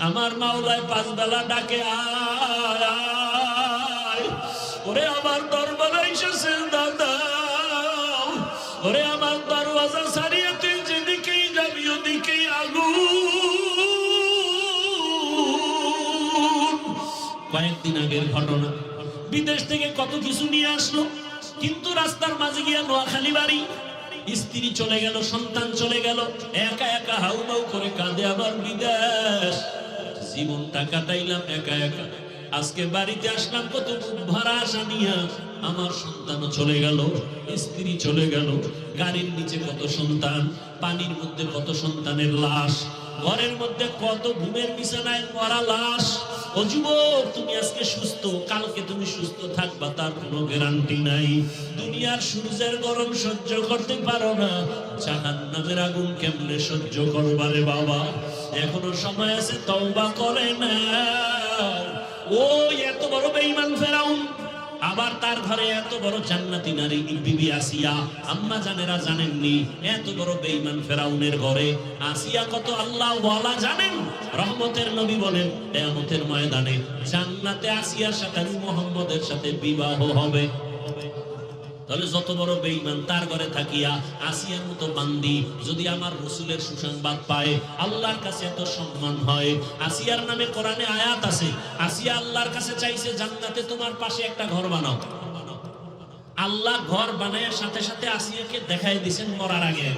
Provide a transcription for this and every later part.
আমার মাওলায় পাঁচ বেলা ডাকে আয়, ওরে আমার দরবারে এসেছে দাদা, ওরে আমার দরওয়াজা ছাড়িয়ে তুই যেদিকেই যাবি ওদিকেই আগুন। কয়েকদিন আগের ঘটনা, বিদেশ থেকে কত কিছু নিয়ে আসলো, কিন্তু রাস্তার মাঝে গিয়া নোয়াখালী বাড়ি, স্ত্রী চলে গেল, সন্তান চলে গেল, একা একা হাউমাউ করে কাঁদে আমার বিদেশ, জীবনটা কাটাইলাম একা একা, আজকে বাড়িতে আসলাম কত ভরা আশা নিয়া, আমার সন্তানও চলে গেল, স্ত্রী চলে গেল, গাড়ির নিচে কত সন্তান, পানির মধ্যে কত সন্তানের লাশ, ঘরের মধ্যে কত ঘুমের বিছানায় মরা লাশ। ও যুবক, তুমি আজকে সুস্থ, কালকে তুমি সুস্থ থাকবা তার কোনো গ্যারান্টি নাই। দুনিয়ার সূর্যের গরম সহ্য করতে পারো না, জাহান্নামের আগুন কেমনে সহ্য করবা রে বাবা? এখনো সময় আছে, তওবা করে না। ও এত বড় বেঈমান ফেরাউন, আবার তার ঘরে এত বড় জান্নাতি নারী বিবি আসিয়া, আম্মা জানেরা জানেননি, এত বড় বেঈমান ফেরাউনের ঘরে আসিয়া কত আল্লাহ ওয়ালা জানেন? রহমতের নবী বলেন কিয়ামতের ময়দানে জান্নাতে আসিয়ার সাথে মুহাম্মদের সাথে বিবাহ হবে। তাহলে যত বড় বেঈমান তার ঘরে থাকিয়া আসিয়ার মতো বান্দি যদি আমার রাসূলের সুসংবাদ পায়, আল্লাহর কাছে এত সম্মান হয়। আসিয়ার নামে কোরআনে আয়াত আছে, আসিয়া আল্লাহর কাছে চাইছে জান্নাতে তোমার পাশে একটা ঘর বানাও। আল্লাহ ঘর বানানোর সাথে সাথে আসিয়াকে দেখাই দিয়েছেন মরার আগে।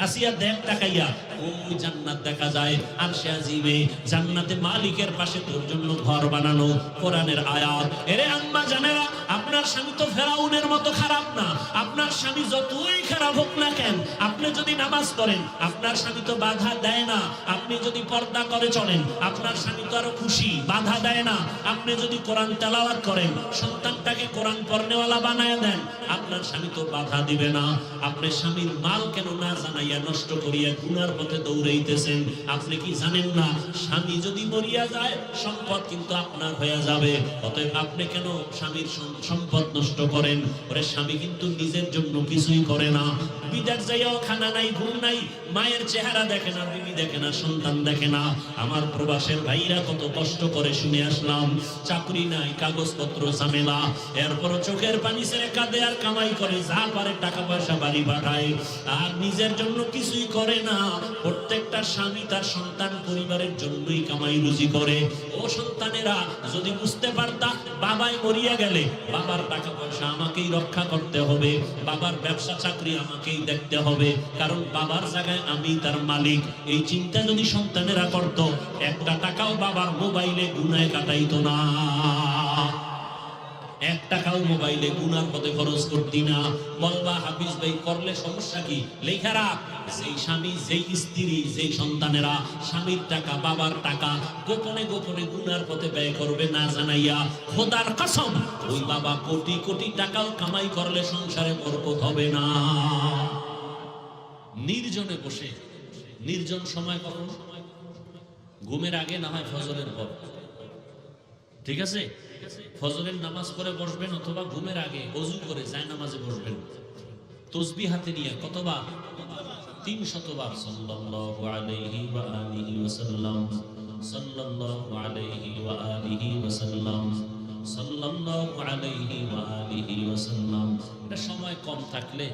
আসিয়া দেখ তাকাইয়া ওই জান্নাত দেখা যায়, আরশে আজিমে জান্নাতে মালিকের পাশে তোর জন্য ঘর বানানো। কোরআনের আয়াত। এরে আম্মা জানেরা, আপনার স্বামী তো ফেরাউনের মতো খারাপ না। আপনার স্বামী যতই খারাপ হোক না কেন, আপনি যদি নামাজ পড়েন আপনার স্বামী তো বাধা দেয় না। আপনি যদি পর্দা করে চলেন আপনার স্বামী তো আরো খুশি, বাধা দেয় না। আপনি যদি কোরআন তেলাওয়াত করেন, সন্তানটাকে কোরআন পড়নেওয়ালা বানায় দেন, আপনার স্বামী তো বাধা দিবে না। আপনি স্বামীর মাল কেন না জানাইয়া নষ্ট করিয়া গুনার পথে দৌড়াইতেছেন? আপনি কি জানেন না স্বামী যদি মরিয়া যায় সম্পদ কিন্তু আপনার হয়ে যাবে? অতএব আপনি কেন স্বামীর সম্পদ নষ্ট করেন? ওরে স্বামী কিন্তু নিজের জন্য কিছুই করে না। বিদেশ যাইয়াও খানা নাই, ঘুম নাই, মায়ের চেহারা দেখে না, বিবি দেখে না, সন্তান দেখে না। আমার প্রবাসের ভাইরা কত কষ্ট করে শুনে আসলাম, চাকরি নাই, কাগজপত্র ঝামেলা, এরপর চোখের পানি ছেড়ে কাঁদে আর কামাই করে, যা পারে টাকা পয়সা বাড়ি পাঠায়, আর নিজের জন্য কিছুই করে না। প্রত্যেকটা স্বামী তার সন্তান পরিবারের জন্যই কামাই রুজি করে। ও সন্তানেরা, যদি বুঝতে পারতা বাবাই মরিয়া গেলে বাবার টাকা পয়সা আমাকেই রক্ষা করতে হবে, বাবার ব্যবসা চাকরি আমাকেই দেখতে হবে, কারণ বাবার জায়গায় আমি তার মালিক, এই চিন্তা যদি সন্তানেরা করত, একটা টাকাও বাবার মোবাইলে গুনায় কাটাইতো না। এক টাকাও মোবাইলে গুনার পথে খরচ করতি না। বলবা হাফিজ ভাই করলে সমস্যা কি? লেখা রাখ, যেই স্বামী, যেই স্ত্রী, যেই সন্তানেরা স্বামীর টাকা, বাবার টাকা গোপনে গোপনে গুনার পথে ব্যয় করবে না জানাইয়া, খোদার কসম ওই বাবা কোটি কোটি টাকাও কামাই করলে সংসারে বরকত হবে না। নির্জনে বসে, নির্জন সময় কখন? ঘুমের আগে, না হয় ফজরের পর, ঠিক আছে? ফজরের নামাজ পড়ে বসবেন অথবা ঘুমের আগে ওযু করে যায় নামাজে বসবেন, তাসবিহ হাতে নিয়ে কতবার? 300 বার। সাল্লাল্লাহু আলাইহি ওয়া আলিহি ওয়াসাল্লাম, সাল্লাল্লাহু আলাইহি ওয়া আলিহি ওয়াসাল্লাম, সাল্লাল্লাহু আলাইহি ওয়া আলিহি ওয়াসাল্লাম। এটা সময় কম থাকলে,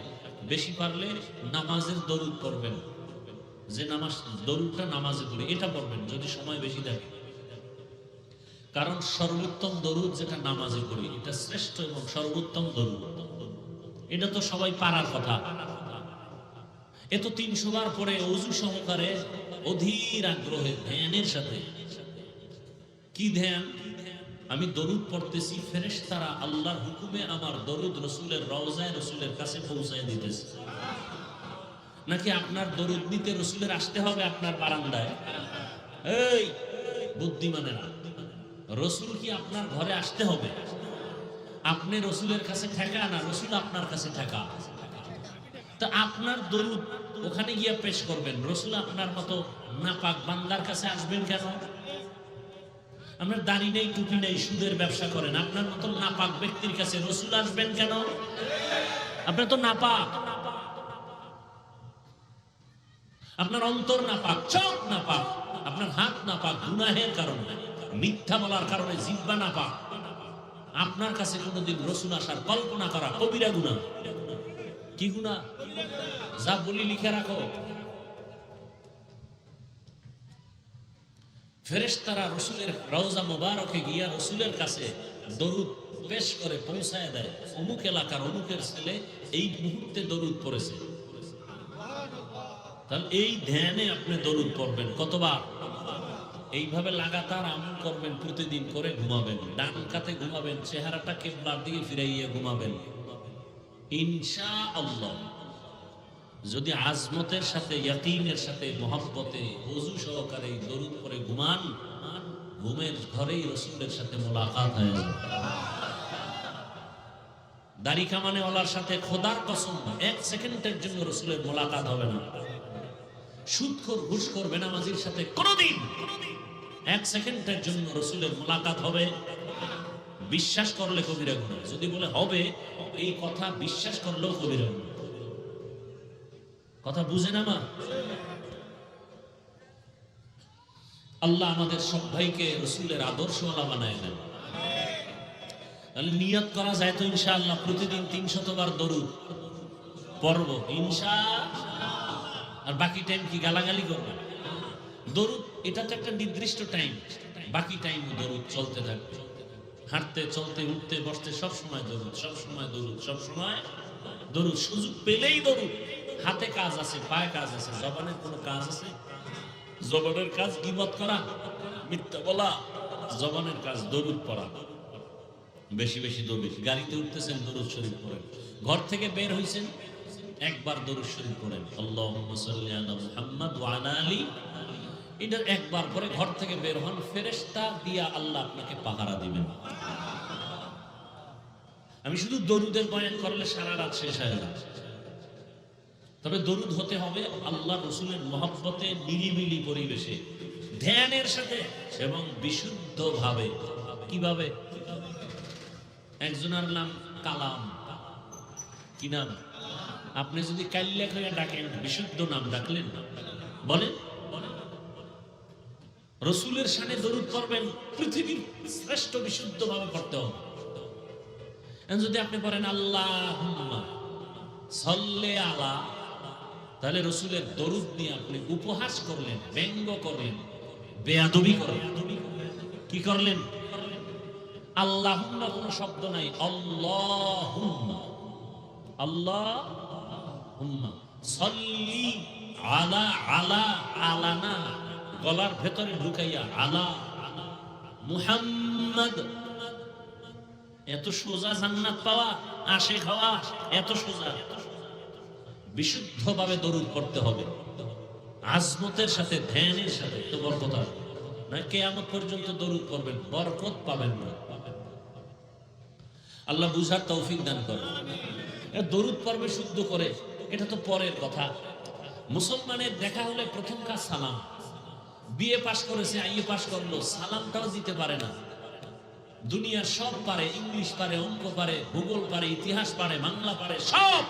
বেশি পারলে নামাজের দরুদ পড়বেন, যে নামাজ দরুদটা নামাজে পড়ে এটা পড়বেন যদি সময় বেশি থাকে। কারণ সর্বোত্তম দরুদ যেটা নামাজে পড়ি, এটা শ্রেষ্ঠ এবং সর্বোত্তম দরুদ। এটা তো সবাই পারার কথা। এ তো 300 বার পরে ওযু সহকারে অধীর আগ্রহে ধ্যানের সাথে। কি ধ্যান? আমি দরুদ পড়তেছি, ফেরেশতারা আল্লাহর হুকুমে আমার দরুদ রাসূলের রওজায় রাসূলের কাছে পৌঁছায় দিতেছে। নাকি আপনার দরুদ নিতে রাসূলের আসতে হবে আপনার বারান্দায়? এই বুদ্ধিমানেরা, রাসূল কি আপনার ঘরে আসতে হবে? আপনি রাসূলের কাছে ঠেকা না, রাসূল আপনার কাছে ঠেকা। তো আপনার দরুদ ওখানে গিয়ে পেশ করবেন, রাসূল আপনার মতো নাপাক বান্দার কাছে আসবেন কেন? আপনার দাড়ি নেই, টুপি নেই, সুদের ব্যবসা করেন, আপনার মতো নাপাক ব্যক্তির কাছে রাসূল আসবেন কেন? আপনার তো নাপাক, আপনার অন্তর নাপাক, চোখ নাপাক, আপনার হাত না পাক গুনাহের কারণে, মিথ্যা বলার কারণে জিহ্বা না পাক, আপনার কাছে কোনোদিন রসুল আসার কল্পনা করা কবিরা গুনাহ। কি গুনাহ? যা বলি লিখে রাখো। ফেরেশতারা রসুলের রওজা মুবারকে গিয়া রসুলের কাছে দরুদ পেশ করে পৌঁছায় দেয়, অমুক এলাকার অমুকের ছেলে এই মুহূর্তে দরুদ পড়েছে। তাহলে এই ধ্যানে আপনি দরুদ পড়বেন কতবার? এইভাবে লাগাতার আমল করবেন, প্রতিদিন করে ঘুমাবেন, ডান কাতে ঘুমাবেন, চেহারাটা কিবলার দিকে ফিরাইয়া ঘুমাবেন ইনশাআল্লাহ। যদি আজমতের সাথে, ইয়াকিনের সাথে, মহব্বতে, ওযু সহকারে দরুদ পড়ে ঘুমান, ঘুমের ঘরেই রসুলের সাথে মোলাকাত হয়ে যাবে। দাড়ি কামানে ওয়ালার সাথে খোদার কসম 1 সেকেন্ডের জন্য রসুলের মোলাকাত হবে না। সুদখোর ঘুষখোর বেনামাজির সাথে কোনোদিন 1 সেকেন্ডের জন্য রসুলের মোলাকাত হবে? বিশ্বাস করলে কবিরা গুনাহ। যদি বলে হবে, এই কথা বিশ্বাস করলেও কবিরা গুনাহ। কথা বুঝে না মা? আল্লাহ আমাদের সব ভাইকে রসুলের আদর্শওয়ালা বানায় দেন। তাহলে নিয়ত করা যায় তো ইনশাআল্লাহ প্রতিদিন 300 বার দরুদ পড়ব ইনশাআল্লাহ। আর বাকি টাইম কি গালাগালি করবে? দরুদ এটা তো একটা নির্দিষ্ট টাইম, বাকি টাইম দরুদ চলতে থাকবে। হাঁটতে চলতে উঠতে বসতে সব সময় দরুদ, সব সময় দরুদ, সব সময় দরুদ। সুযোগ পেলেই দরুদ। হাতে কাজ আছে, পায়ে কাজ আছে, জবানের কোনো কাজ আছে? জবানের কাজ গীবত করা, মিথ্যা বলা। জবানের কাজ দরুদ পড়া। বেশি বেশি দরুদ। গাড়িতে উঠতেছেন দরুদ শরীফ পড়েন, ঘর থেকে বের হইছেন একবার দরুদ শরীফ পড়েন, আল্লাহুম্মা সাল্লি আলা মুহাম্মাদ ওয়া আলা আলি। এটা একবার পরে ঘর থেকে বের হন, ফেরেশতা দিয়া আল্লাহ আপনাকে পাহারা দিবেন। আমি শুধু দরুদের বয়ান করলে সারা রাত শেষ হয়ে যাবে। তবে দরুদ হতে হবে আল্লাহ রসুলের মহব্বতে, নিরিবিলি পরিবেশে, ধ্যানের সাথে এবং বিশুদ্ধ ভাবে। কিভাবে? একজনের নাম কালাম। কি নাম? আপনি যদি কাল্লা করে ডাকেন, বিশুদ্ধ নাম ডাকলেন, বলেন রসুলের শানে দরুদ পড়বেন, পৃথিবীর শ্রেষ্ঠ বিশুদ্ধ ভাবে পড়তে হবে। যদি আপনি পড়েন আল্লাহুম্মা সাল্লি আলা, তাহলে রসুলের দরুদ নিয়ে আপনি উপহাস করলেন, ব্যঙ্গ করলেন, বেয়াদবি করলেন। কি করলেন? আল্লাহুম্মা কোনো শব্দ নাই, আল্লাহুম্মা, আল্লাহুম্মা সাল্লি আলা, আলা আলানা গলার ভেতরে ঢুকাইয়া, আলা মুহাম্মদ। এত সোজা জান্নাত পাওয়া, আশিক হওয়া এত সোজা। বিশুদ্ধভাবে দরুদ পড়তে হবে, আজমতের সাথে, ধ্যানের সাথে, তো বরকত হবে না। কিয়ামত পর্যন্ত দরুদ পড়বেন, বরকত পাবেন না। আল্লাহ বুঝার তৌফিক দান করেন। দরুদ পড়বে শুদ্ধ করে, এটা তো পরের কথা। মুসলমানের দেখা হলে প্রথম কাজ সালাম। বিএ পাশ করেছে, আইএ পাশ করলো, সালামটাও দিতে পারে না। দুনিয়ার সব পারে, ইংলিশ পারে, অঙ্ক পারে, ভূগোল পারে, ইতিহাস পারে, বাংলা পারে, সব,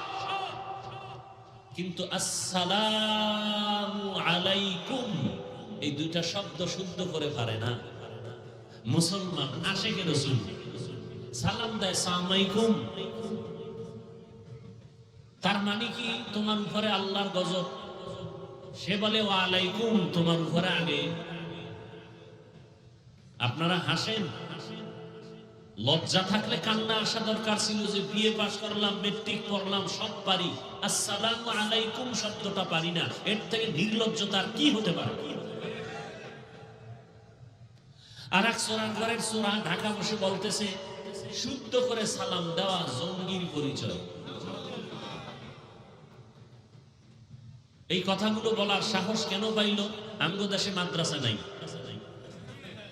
কিন্তু আসসালামু আলাইকুম এই দুইটা শব্দ শুদ্ধ করে পারে না। মুসলমান আশিকে রাসূল সালাম দেয় আসসালামু আলাইকুম, তার মানে কি তোমার উপরে আল্লাহর গজব। সে বলে ওয়া আলাইকুম, তোমার উপরে আগে। আপনারা হাসেন, লজ্জা থাকলে কান্না আসা দরকার ছিল যে বিএ পাস করলাম, মেট্রিক পড়লাম, সব পারি, আসসালামু আলাইকুম শব্দটা পারি না। এর থেকে নির্লজ্জতার কি হতে পারে? আর এক সোনার ঘরের সোনা ঢাকা বসে বলতেছে শুদ্ধ করে সালাম দেওয়া জঙ্গির পরিচয়। এই কথাগুলো বলার সাহস কেন পাইল? আমগো দেশে মাদ্রাসা নাই,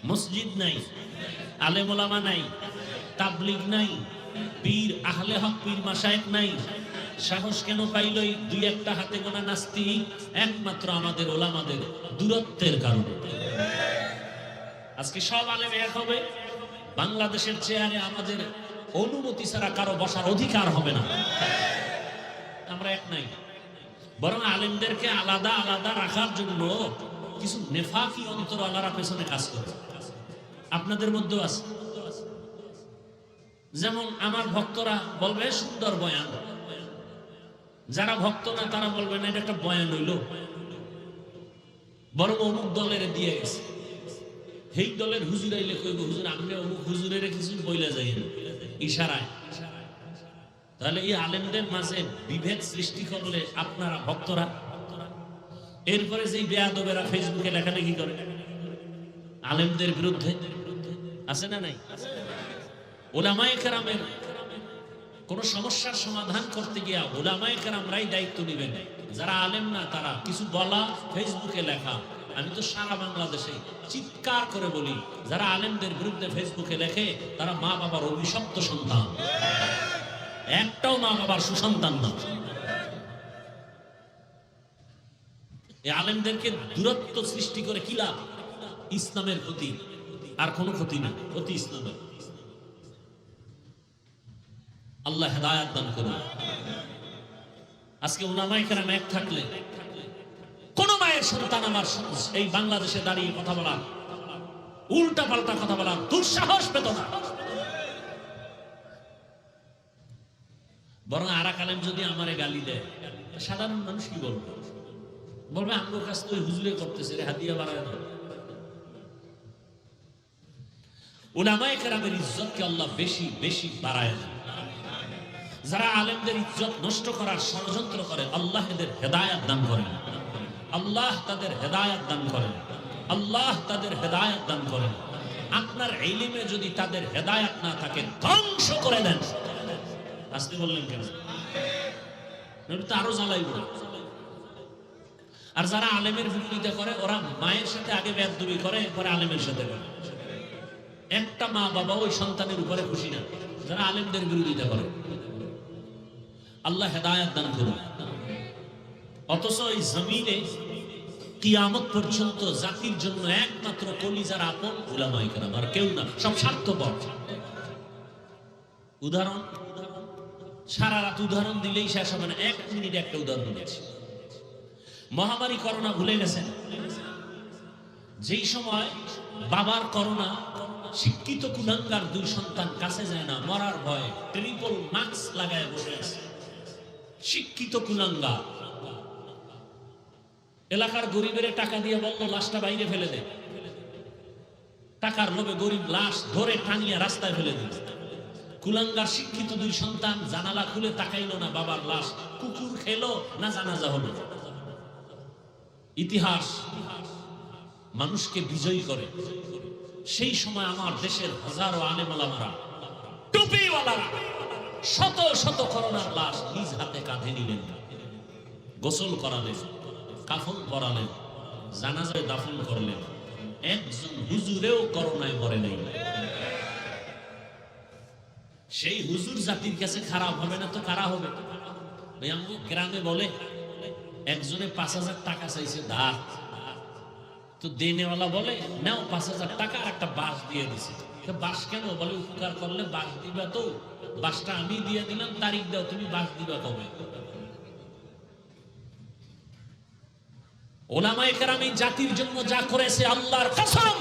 মসজিদ নাই, আলেম ওলামা নাই, তাবলিগ নাই, পীর আহলে হক পীর মাশায়েখ নাই। সাহস কেন পাইল? এই দুই একটা হাতে গোনা নাস্তিক, একমাত্র আমাদের ওলামাদের দূরত্বের কারণে। আজকে সব আলেম এক হবে, বাংলাদেশের চেয়ারে আমাদের অনুমতি ছাড়া কারো বসার অধিকার হবে না। আমরা এক নাই, বরং আলেমদেরকে আলাদা আলাদা রাখার জন্য কিছু নেফাকি অন্তর আল্লাহর পেছনে কাজ করে, আপনাদের মধ্যেও আছে। যেমন আমার ভক্তরা বলবে সুন্দর বয়ান, যারা ভক্ত না তারা বলবে না এটা একটা বয়ান হইল, বরং অমুক দলের দিয়ে গেছে, সেই দলের হুজুর আইলে কইব হুজুর আপনি অমুক হুজুরের কিছু বইলা যাই ইশারায়। তাহলে এই আলেমদের মাঝে বিভেদ সৃষ্টি করলে আপনারা ভক্তরা, এরপরে যেই বেয়াদবেরা ফেসবুকে লেখালেখি করে আলেমদের বিরুদ্ধে, আছে না নাই? উলামায়ে কেরামের কোন সমস্যার সমাধান করতে গিয়া উলামায়ে কেরামরাই দায়িত্ব নেবেন, যারা আলেম না তারা কিছু বলা, ফেসবুকে লেখা। আমি তো সারা বাংলাদেশে চিৎকার করে বলি, যারা আলেমদের বিরুদ্ধে ফেসবুকে লেখে তারা মা বাবার অভিশপ্ত সন্তান, একটাও মা বাবার সুসন্তান না। এই আলেমদেরকে দূরত্ব সৃষ্টি করে কি লাভ? ইসলামের ক্ষতি, আর কোনো ক্ষতি না, ক্ষতি ইসলামের। আল্লাহ হেদায়েত দান করুন। আজকে উলামায়ে কেরাম এক থাকলে কোন মায়ের সন্তান আমার এই বাংলাদেশে দাঁড়িয়ে কথা বলার, উল্টা পাল্টা কথা বলার দুঃসাহস পেত না। বরং আরাক আলেম যদি আমারে গালি দেয়, সাধারণ মানুষ কি বলবে? বলবে আমগো কাজ তো হুজুরে করতেছে রে, হাদিয়া বাড়ায় না। উলামায়ে কেরামের ইজ্জতকে আল্লাহ বেশি বেশি বাড়ায় দেন। যারা আলেমদের ইজ্জত নষ্ট করার ষড়যন্ত্র করে আল্লাহ এদের হেদায়েত দান করেন, আল্লাহ তাদের হেদায়েত দান করেন, আল্লাহ তাদের হেদায়েত দান করেন। আপনার ইলমে যদি তাদের হেদায়েত না থাকে ধ্বংস করে দেন। আসতে বললেন কেন? তো আরো জ্বালাইব। আর যারা আলেমের বিরোধিতা করে ওরা মায়ের সাথে আগে বেয়াদবি করে, পরে আলেমের সাথে করে। একটা মা বাবা ওই সন্তানের উপরে খুশি না যারা আলেমদের বিরোধিতা করে। আল্লাহ হেদায়েত দান করুন। অথচ এই জমিনে কিয়ামত পর্যন্ত জাতির জন্য একমাত্র কলিজার আপন উলামায়ে কেরাম, আর কেউ না, সব স্বার্থপর। উদাহরণ সারা রাত উদাহরণ দিলেই শেষ হবে না, 1 মিনিট একটা উদাহরণ দিয়েছি। মহামারী করোনা ভুলে গেছেন? যেই সময় বাবার করোনা, শিক্ষিত কুলাঙ্গার 2 সন্তান কাছে যায় না, মরার ভয়ে ট্রিপল মাস্ক লাগায় বসে আছে। শিক্ষিত কুলাঙ্গার এলাকার গরিবের টাকা দিয়ে বলল লাশটা বাইরে ফেলে দে। টাকার লোভে গরিব লাশ ধরে টানিয়ে রাস্তায় ফেলে দিল। কুলাঙ্গার শিক্ষিত 2 সন্তান জানালা খুলে তাকাইল না বাবার লাশ, কুকুর খেলো না জানাজা হলো। ইতিহাস মানুষকে বিজয়ী করে। সেই সময় আমার দেশের হাজারো আলেম ওলামারা, টুপিওয়ালারা শত শত করোনার লাশ নিজ হাতে কাঁধে নিলেন, গোসল করালেন, কাফন পরালেন, জানাজায় দাফন করলেন। একজন হুজুরেও করোনায় মরে নাই। সেই হুজুর জাতির কাছে খারাপ হবে না তো কারা হবে? গ্রামে বলে একজনে 5,000 টাকা চাইছে ধার, তো দেনেওয়ালা বলে নাও 5,000 টাকা আর একটা বাঁশ দিয়ে দিছে। বাঁশ কেন? বলে উপকার করলে বাঁশ দিবা, তো বাঁশটা আমি দিয়ে দিলাম, তারিখ দাও, তুমি বাঁশ দিবা কবে? উলামায়ে কেরাম এই জাতির জন্য যা করেছে আল্লাহর কসম,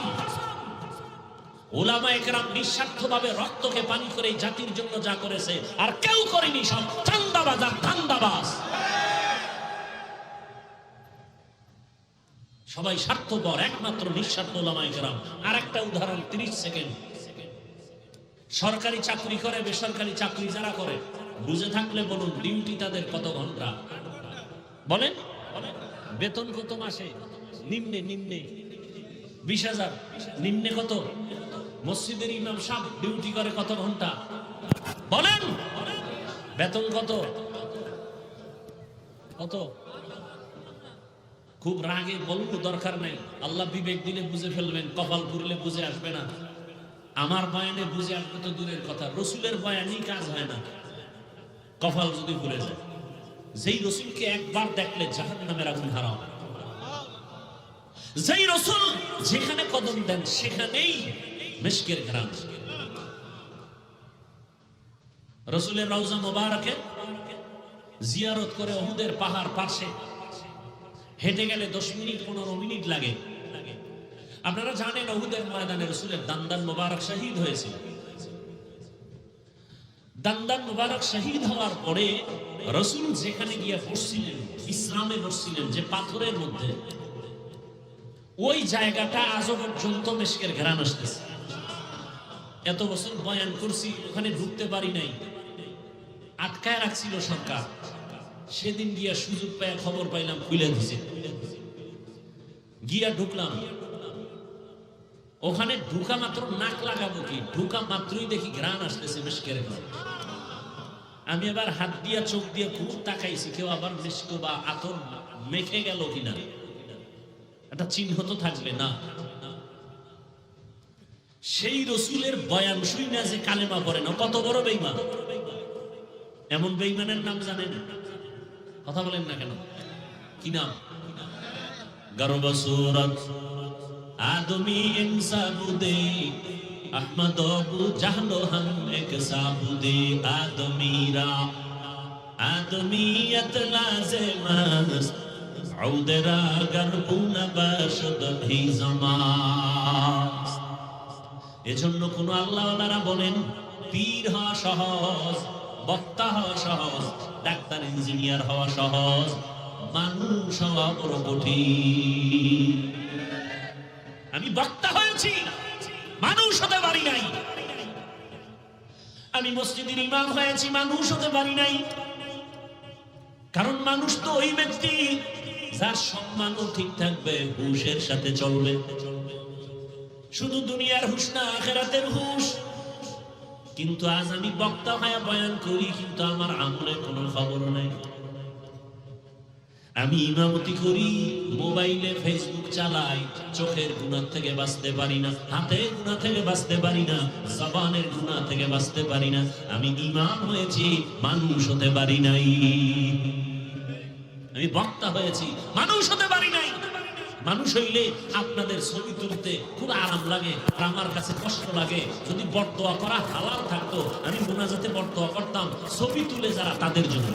উলামায়ে কেরাম নিঃস্বার্থভাবে রক্তকে পানি করে এই জাতির জন্য যা করেছে আর কেউ করেনি। সব চান্দাবাজ আর ধান্দাবাজ, সবাই স্বার্থপর, একমাত্র নিঃস্বার্থ উলামায়ে কেরাম। আর একটা উদাহরণ 30 সেকেন্ড। সরকারি চাকরি করে, বেসরকারি চাকরি যারা করে, বুঝে থাকলে বলুন ডিউটি তাদের কত ঘন্টা? বলেন বেতন কত মাসে? নিম্নে 20,000। নিম্নে কত? মসজিদের ইমাম সাহেব ডিউটি করে কত ঘন্টা? বলেন বেতন কত? কত? খুব রাগে বলবো দরকার নাই, আল্লাহ বিবেক দিলে বুঝে ফেলবেন, কপাল পুরলে বুঝে আসবে না। আমার বয়ানে বুঝে আসবে তো দূরের কথা, রসুলের বয়ানই কাজ হয় না কপাল যদি ভুলে যায়। যেই রসুলকে একবার দেখলে জাহান্নামের আগুন হারাম, যেই রসুল যেখানে কদম দেন সেখানেই মিশকের ঘ্রাণ। রসুলের রওজা মোবারকে জিয়ারত করে উহুদের পাহাড় পাশে হেঁটে গেলে 10 মিনিট 15 মিনিট লাগে। আপনারা জানেন উহুদের ময়দানে রাসূলের দান্দান মোবারক শহীদ হয়েছিল। দান্দান মোবারক শহীদ হওয়ার পরে রাসূল যেখানে গিয়ে বসছিলেন, বিশ্রামে বসছিলেন যে পাথরের মধ্যে, ওই জায়গাটা আজও পর্যন্ত মিশকের ঘ্রাণ আসতেছে। এত বছর বয়ান করছি, ওখানে ঢুকতে পারি নাই, আটকায় রাখছিল সরকার। সেদিন গিয়া সুযোগ পায় খবর পাইলাম খুলে দিছে, গিয়া ঢুকলাম। ওখানে ঢুকা মাত্র নাক লাগাবো কি, ঢুকা মাত্রই দেখি ঘ্রাণ আসতেছে মিশকের ঘ্রাণ। আমি আবার হাত দিয়া চোখ দিয়ে খুব তাকাইছি, কেউ আবার মিশক বা আতর মেখে গেল কিনা, একটা চিহ্ন তো থাকবে না। সেই রসুলের বয়ান শুই না যে কালেমা পড়ে না, কত বড় বেঈমান। এমন বেঈমানের নাম জানেন? কথা বলেন না কেন? কি নাম? গর্ব সুরত আদমি ইনসাবুদে আহমদ আবু জাহলো হাম এক সাবুদে আদমিরা আদমিয়ত লাজেমাস আউদরা গরবুনা বাশদ ভি জামাস। এজন্য কোন আল্লাহওয়ালারা বলেন পীর হওয়া সহজ, বক্তা হওয়া সহজ, ডাক্তার ইঞ্জিনিয়ার হওয়া সহজ, মানুষ হওয়া বড় কঠিন। আমি বক্তা হয়েছি, মানুষ হতে পারি নাই। আমি মসজিদের ইমাম হয়েছি, মানুষ হতে পারি নাই। কারণ মানুষ তো ওই ব্যক্তি যার সম্মানও ঠিক থাকবে, হুঁশের সাথে চলবে। শুধু দুনিয়ার হুঁশ না, আখিরাতের হুঁশ। কিন্তু আজ আমি বক্তা হয়ে বয়ান করি, কিন্তু আমার আমলের কোনো খবর নাই। আমি ইমামতি করি, মোবাইলে ফেসবুক চালাই, চোখের গুনাহ থেকে বাঁচতে পারি না, হাতের গুনাহ থেকে বাঁচতে পারি না, জবানের গুনাহ থেকে বাঁচতে পারি না। আমি ইমাম হয়েছি, মানুষ হতে পারি নাই। আমি বক্তা হয়েছি, মানুষ হতে পারি নাই। মানুষ হইলে আপনাদের ছবি তুলতে খুব আরাম লাগে, আর আমার কাছে কষ্ট লাগে। যদি বরদোয়া করা হালাল থাকতো, আমি মুনাজাতে বরদোয়া করতাম। ছবি তুলে যারা, তাদের জন্য।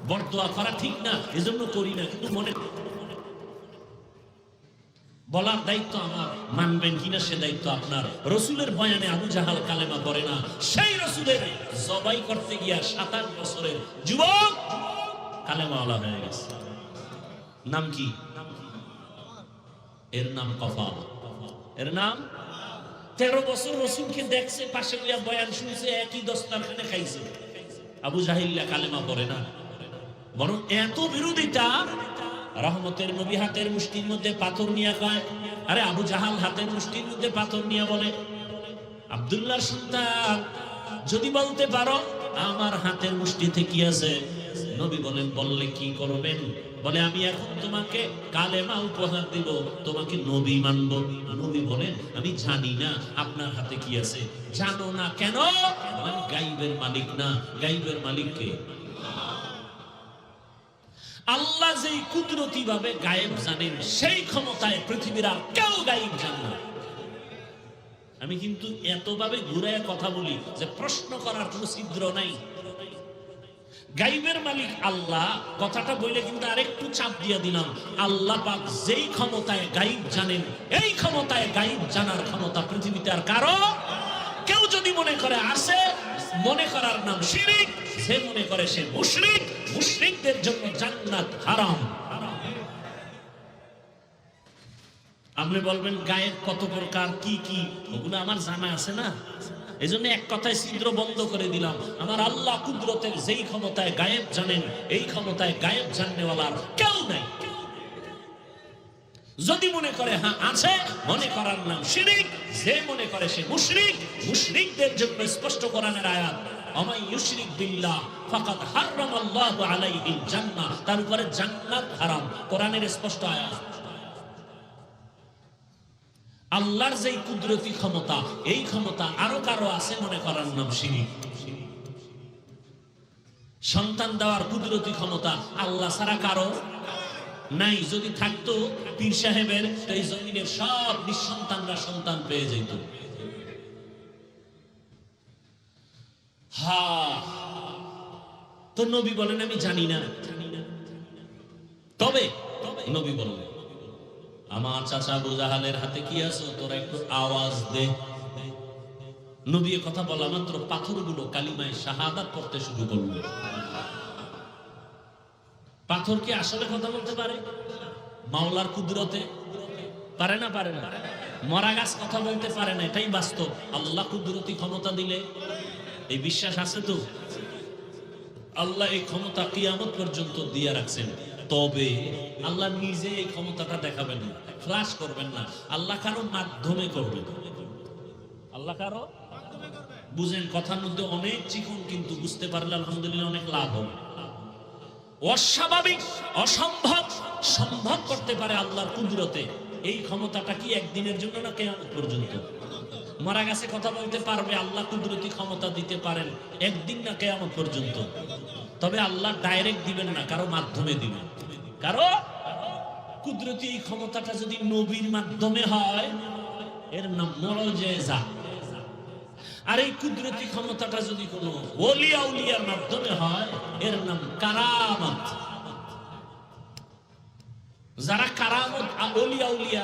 বরদোয়া করা ঠিক না, এজন্য করি না, কিন্তু মনে বলার দায়িত্ব আমার, মানবেন কিনা সে দায়িত্ব আপনার। রসুলের বয়ানে আবু জাহাল কালেমা পড়ে না, সেই রসুলের জবাই করতে গিয়া 27 বছরের যুবক কালেমাওয়ালা হয়ে গেছে। নাম কি? এর নাম কফাল। এর নাম 13 বছর রসুলকে দেখছে, পাশে গিয়া বয়ান শুনছে, একই দস্তারখানে খাইছে। আবু জাহিল্লা কালেমা পড়ে না, বরং এত বিরোধিতা। রহমতের নবী হাতের মুষ্টির মধ্যে পাথর নিয়ে কয়, আরে আবু জাহাল হাতের মুষ্টির মধ্যে পাথর নিয়ে বলে, আব্দুল্লাহর সন্তান যদি বলতে পারো আমার হাতের মুষ্টিতে কি আছে। নবী বলেন, বললে কি করবেন? বলে, আমি এখন তোমাকে কালেমা উপহার দিব, তোমাকে নবী মানব। নবী বলেন, আমি জানি না আপনার হাতে কি আছে। জানো না কেন? আমি গাইবের মালিক না। গাইবের মালিক কে? আল্লাহ যেই কুদরতি ভাবে গায়েব জানেন, সেই ক্ষমতায় পৃথিবীর আর কেউ গায়েব জানে না। আমি কিন্তু এতভাবে ঘুরে কথা বলি যে প্রশ্ন করার কোনো ছিদ্র নাই। গায়েবের মালিক আল্লাহ কথাটা বলে কিন্তু আরেকটু চাপ দিয়ে দিলাম। আল্লাহ পাক যেই ক্ষমতায় গায়েব জানেন, এই ক্ষমতায় গায়েব জানার ক্ষমতা পৃথিবীতে আর কারো। কেউ যদি মনে করে আসে, মনে করার নাম শিরিক। যে মনে করে সে মুশরিক। মুশরিকদের জন্য জান্নাত হারাম। আপনি বলবেন গায়েব কত প্রকার, কি কি, ওগুলো আমার জানা আছে না। এই জন্য এক কথায় ছিদ্র বন্ধ করে দিলাম। আমার আল্লাহ কুদরতের যেই ক্ষমতায় গায়েব জানেন, এই ক্ষমতায় গায়েব জাননেওয়ালার কেউ নাই। যদি মনে করে হ্যাঁ আছে, মনে করার নাম শিরিক। যে মনে করে সে মুশরিক। মুশরিকদের জন্য স্পষ্ট কোরআনের আয়াত, আমাই ইউশরিক বিল্লাহ ফাকাদ হারামাল্লাহু আলাইহিল জান্নাহ, তার উপরে জান্নাত হারাম। কোরআনের স্পষ্ট আয়াত। আল্লাহর যেই কুদরতি ক্ষমতা, এই ক্ষমতা আরো কারো আছে, মনে করার নাম শিরিক। সন্তান দেওয়ার কুদরতি ক্ষমতা আল্লাহ ছাড়া কারো নাই। যদি থাকতো পীর সাহেবের, এই জমিনের সব নিঃসন্তানরা সন্তান পেয়ে যেত। তো নবী বলেন, আমি জানি না। তবে নবী বললেন, আমার চাচা আবু জাহালের হাতে কি আছে, তোরা একটু আওয়াজ দে। নবী কথা বলা মাত্র পাথরগুলো কালিমায়ে শাহাদাত পড়তে শুরু করলো। পাথর কি আসলে কথা বলতে পারে? মাওলার কুদরতে পারে না, পারে না। মরা গাছ কথা বলতে পারে না, এটাই বাস্তব। আল্লাহ কুদরতি ক্ষমতা দিলে, এই বিশ্বাস আছে তো, আল্লাহ এই ক্ষমতা কিয়ামত পর্যন্ত দিয়ে রাখছেন। তবে আল্লাহ নিজে এই ক্ষমতাটা দেখাবেন না, ফ্লাশ করবেন না, আল্লাহ কারো মাধ্যমে করবেন। আল্লাহ কারো, বুঝেন কথার মধ্যে অনেক চিকন, কিন্তু বুঝতে পারলে আলহামদুলিল্লাহ অনেক লাভ হবে। অস্বাভাবিক, অসম্ভব সম্ভব করতে পারে আল্লাহর কুদরতে। এই ক্ষমতাটা কি একদিনের জন্য না কিয়ামত পর্যন্ত? মারা গেছে কথা বলতে পারবে, আল্লাহ কুদরতি ক্ষমতা দিতে পারেন একদিন না কিয়ামত পর্যন্ত। তবে আল্লাহ ডাইরেক্ট দিবেন না, কারো মাধ্যমে দিবেন। কারো কুদরতি এই ক্ষমতাটা যদি নবীর মাধ্যমে হয়, এর নাম মুআজিজা। আর এই কুদরতি ক্ষমতাটা যদি কোনো ওলি আউলিয়ার মাধ্যমে হয়, এর নাম কারামত। যারা কারামত, ওলি আউলিয়া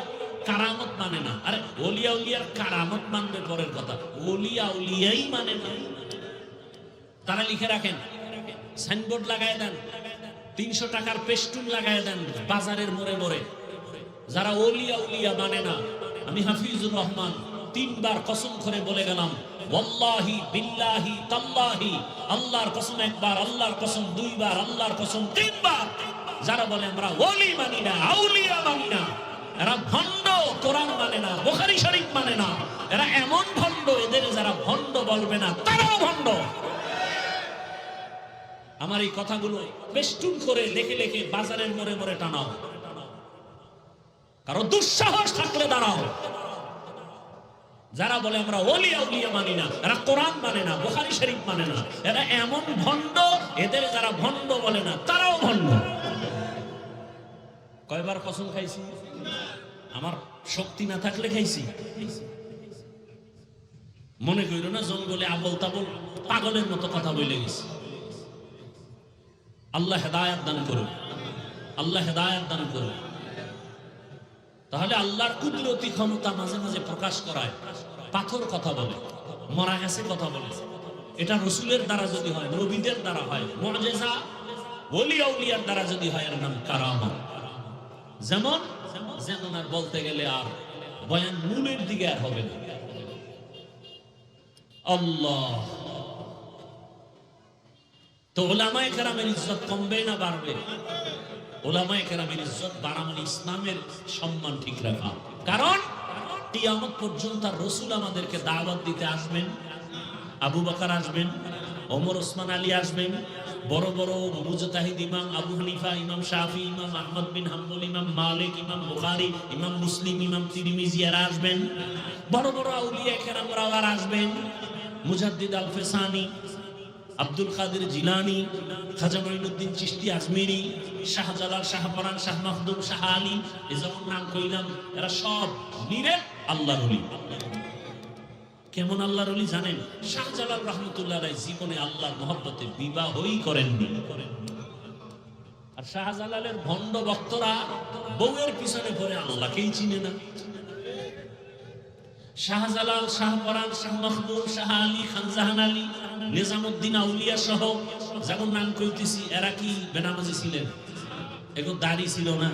কারামত মানে না। আরে ওলি আউলিয়ার কারামত মানবে পরের কথা, ওলি আউলিয়াই মানে না। তারা লিখে রাখেন, সাইনবোর্ড লাগায় দেন, 300 টাকার পেস্টুন লাগায় দেন বাজারের মোড়ে মোড়ে। যারা ওলি আউলিয়া মানে না, আমি হাফিজুর রহমান 3 বার কসম করে বলে গেলাম, ওয়াল্লাহি বিল্লাহি তাল্লাহি, আল্লাহর কসম 1 বার, আল্লাহর কসম 2 বার, আল্লাহর কসম 3 বার। যারা বলে আমরা ওলি মানি না, আউলিয়া মানি না, এরা ভণ্ড। কোরআন মানে না, বুখারী শরীফ মানে না, এরা এমন ভণ্ড। এদের যারা ভণ্ড বলবে না, তারাও ভণ্ড। আমার এই কথাগুলো পেস্টুন করে লেখে লেখে বাজারের মোড়ে মোড়ে টানাও। কারো দুঃসাহস থাকলে দাঁড়াও। যারা বলে আমরা ওলি আউলিয়া মানি না, এরা কোরআন মানে না, বুখারী শরীফ মানে না, এরা এমন ভণ্ড। এদের যারা ভণ্ড বলে না, তারাও ভণ্ড। কয়বার কসম খাইছি? আমার শক্তি না থাকলে খাইছি। মনে করিল না জঙ্গলে আবল তাবল পাগলের মতো কথা বলে গেছি। আল্লাহ হেদায়েত দান করুন, আল্লাহ হেদায়েত দান করুন। তাহলে আল্লাহর কুদরতি ক্ষমতা মাঝে মাঝে প্রকাশ করায়। পাথর কথা বলে, মরা গেছে কথা বলে। এটা রসুলের দ্বারা যদি হয়, নবীদের দ্বারা হয় মুআজিজা, ওলি আউলিয়ার দ্বারা যদি হয়, এর নাম কারামত। যেমন যেমন আর বলতে গেলে আর বয়ান মূলের দিকে আর হবে না। আল্লাহ তো উলামায়ে কেরামের ইজ্জত কমবে না বাড়বে? উলামায়ে কেরামের ইজ্জত বাড়া মানে ইসলামের সম্মান ঠিক রাখা। কারণ কিয়ামত পর্যন্ত রাসূল আমাদেরকে দাওয়াত দিতে আসবেন। আবু বকর আসবেন, ওমর, ওসমান, আলী আসবেন, বড় বড় মুজতাহিদ ইমাম আবু হানিফা, ইমাম শাফি, ইমাম আহমদ বিন হাম্বল, ইমাম মালিক, ইমাম বুখারী, ইমাম মুসলিম, ইমাম তিরমিজি এরা আসবেন। বড় বড় আউলিয়া কেরামরা আসবেন, মুজাদ্দিদ আল ফিসানি, আব্দুল কাদের জিলানী, খাজা মঈনুদ্দিন চিশতি আজমিরি, শাহজালাল, শাহপরান, শাহ মাহদুম, শাহ আলী, এই যেমন নাম কইলাম, এরা সব নিরেট আল্লাহর ওলি। কেমন আল্লাহর ওলি জানেন? শাহজালাল রহমতুল্লাহ আলাইহি জীবনে আল্লাহর মহব্বতে বিবাহই করেননি। আর শাহজালালের ভণ্ড ভক্তরা বউয়ের পিছনে পড়ে আল্লাহকেই চিনে না। শাহজালাল, শাহপরান, শাহ মাহদুম, শাহ আলী, খানজাহান আলী, নিজামউদ্দিন আউলিয়া সহ যেমন নাম কইতেছি, এরা কি বেনামাজি ছিলেন? এগুলো দাড়ি ছিল না,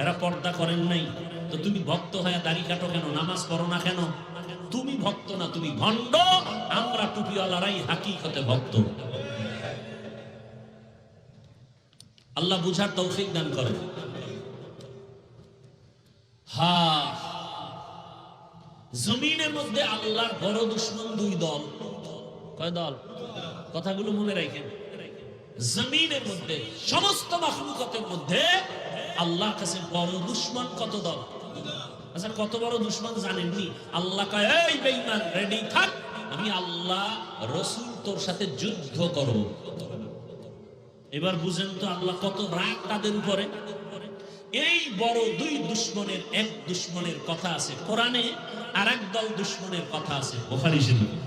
এরা পর্দা করেন নাই। তো তুমি ভক্ত হয়ে দাড়ি কাটো কেন? নামাজ পড়ো না কেন? তুমি ভক্ত না, তুমি ভণ্ড। আমরা টুপিওয়ালারাই হাকিকতে ভক্ত। আল্লাহ বুঝার তৌফিক দান করেন। হ্যাঁ, জমিনের মধ্যে আল্লাহর বড় দুশমন 2 দল। কয় দল? কথাগুলো মনে রাখেন। জমিনের মধ্যে সমস্ত মাখলুকাতের মধ্যে আল্লাহর কাছে বড় দুশমন কত দল? আচ্ছা, কত বড় দুশমন জানেননি? আল্লাহ কয়, এই বেঈমান রেডি থাক, আমি আল্লাহ রাসূল তোর সাথে যুদ্ধ করব। এবার বুঝেন তো আল্লাহ কত রাগ তাদের উপরে। এই বড় 2 দুশমনের এক দুশমনের কথা আছে কোরআনে, আর এক দল দুশমনের কথা আছে বুখারী শরীফে।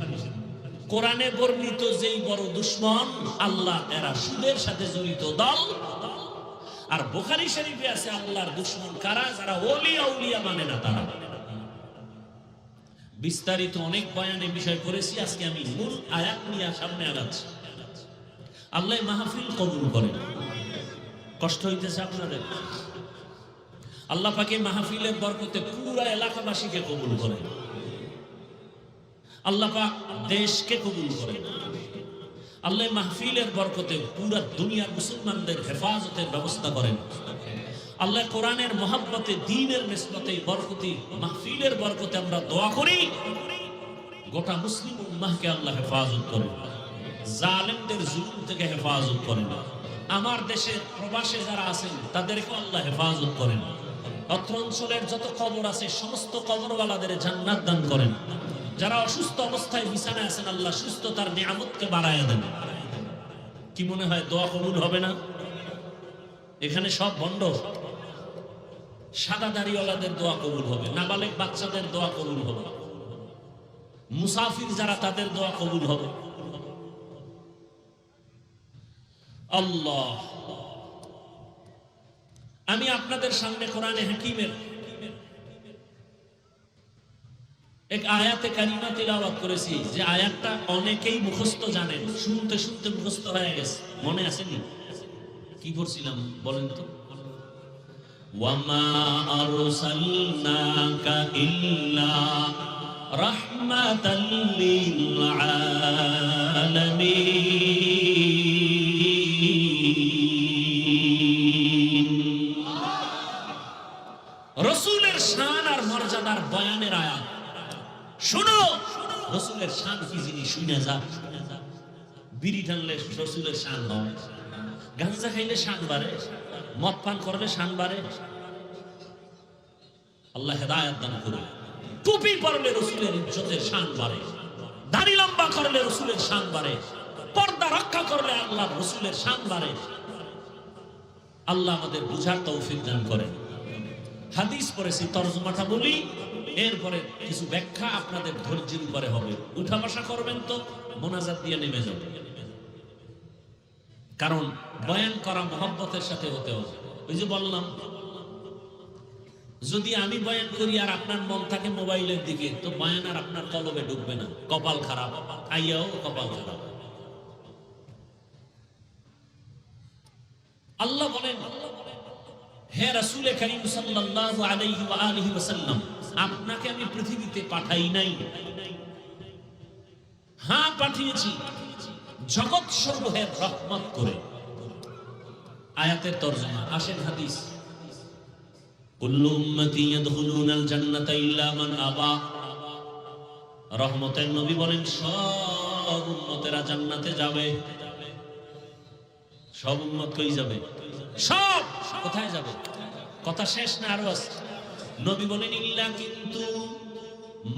কোরআনে বর্ণিত যেই বড় দুশমন আল্লাহ, এরা সুদের সাথে জড়িত দল। আর বুখারী শরীফে আছে আল্লাহর দুশমন কারা? যারা ওলি আউলিয়া মানে না তারা। বিস্তারিত অনেক বয়ানে বিষয় করেছি, আজকে আমি মূল আয়াত নিয়ে সামনে আগাচ্ছি। আল্লাহ মাহফিল কবুল করেন। কষ্ট হইতেছে আপনাদের? আল্লাহ পাকে মাহফিলের বরকতে পুরা এলাকাবাসীকে কবুল করেন। আল্লাহ পাক দেশকে কবুল করেন। আল্লাহ মাহফিলের বরকতে পুরা দুনিয়ার মুসলমানদের হেফাজতের ব্যবস্থা করেন। আল্লাহ কোরআনের মহব্বতে, দ্বীনের নিসবতে, বরকতি মাহফিলের বরকতে আমরা দোয়া করি, গোটা মুসলিম উম্মাহকে আল্লাহ হেফাজত করেন, জালেমদের জুলুম থেকে হেফাজত করেন। আমার দেশের প্রবাসে যারা আছেন তাদেরকে আল্লাহ হেফাজত করেন। অত্র অঞ্চলের যত কবর আছে সমস্ত কবরওয়ালাদের জান্নাত দান করেন। যারা অসুস্থ অবস্থায় বিছানায় আছেন আল্লাহ সুস্থতার নিয়ামতকে বাড়ায় দেন। কি মনে হয় দোয়া কবুল হবে না? এখানে সব ভণ্ড। সাদা দাড়িওয়ালাদের দোয়া কবুল হবে, নাবালেগ বাচ্চাদের দোয়া কবুল হবে, মুসাফির যারা তাদের দোয়া কবুল হবে। আল্লাহ, আমি আপনাদের সামনে কোরআনে হাকিমের এক আয়াতে কারিমা তিলাওয়াত করেছি, যে আয়াতটা অনেকেই মুখস্থ জানেন, শুনতে শুনতে মুখস্থ হয়ে গেছে। মনে আসেনি? কি পড়ছিলাম বলেন তো? ওয়ামা আরসালনাকা ইল্লা রাহমাতাল লিল আলামিন। রাসূলের শান আর মর্যাদার বয়ানের আয়াত। শুনো, রাসূলের শান কি জিনিস শুনে যা। বিড়ি টানলে রাসূলের শান হয়, গাঁজা খাইলে শান বাড়ে, মদ পান করলে শান বাড়ে। আল্লাহ হেদায়েত দান করুন। টুপি পরলে রাসূলের ইজ্জতের শান বাড়ে, দাড়ি লম্বা করলে রাসূলের শান বাড়ে, পর্দা রক্ষা করলে আল্লাহ রাসূলের শান বাড়ে। আল্লাহ আমাদের বুঝার তৌফিক দান করেন। হাদিস পড়েছি, তরজমাটা বলি, এরপরে কিছু ব্যাখ্যা আপনাদের ধৈর্যের উপরে হবে। উঠা বসা করবেন তো মোনাজাত দিয়ে নেমে যাবে, কারণ বয়ান করা মহব্বতের সাথে হতে হবে। ওই যে বললাম, যদি আমি বয়ান করি আর আপনার মন থাকে মোবাইলের দিকে, তো বয়ান আর আপনার কলবে ঢুকবে না। কপাল খারাপ, আইয়াও কপাল খারাপ। আল্লাহ বলেন, হে রাসূল কারীম সাল্লাল্লাহু আলাইহি ওয়া আলিহি ওয়াসাল্লাম, আপনাকে আমি পৃথিবীতে পাঠাই নাই। হ্যাঁ, পাঠিয়েছি জগৎ সমূহের রহমত করে। আয়াতের তরজমা আসেন হাদিস। কুল্লু উম্মতি ইয়াদখুলুনাল জান্নাতা ইল্লা মান আবা। রহমতের নবী বলেন, সব উম্মতেরা জান্নাতে যাবে। সব উম্মত কই যাবে? সব কোথায় যাবে? কথা শেষ না, আরো আছে। নবী বলেন, ইল্লা কিন্তু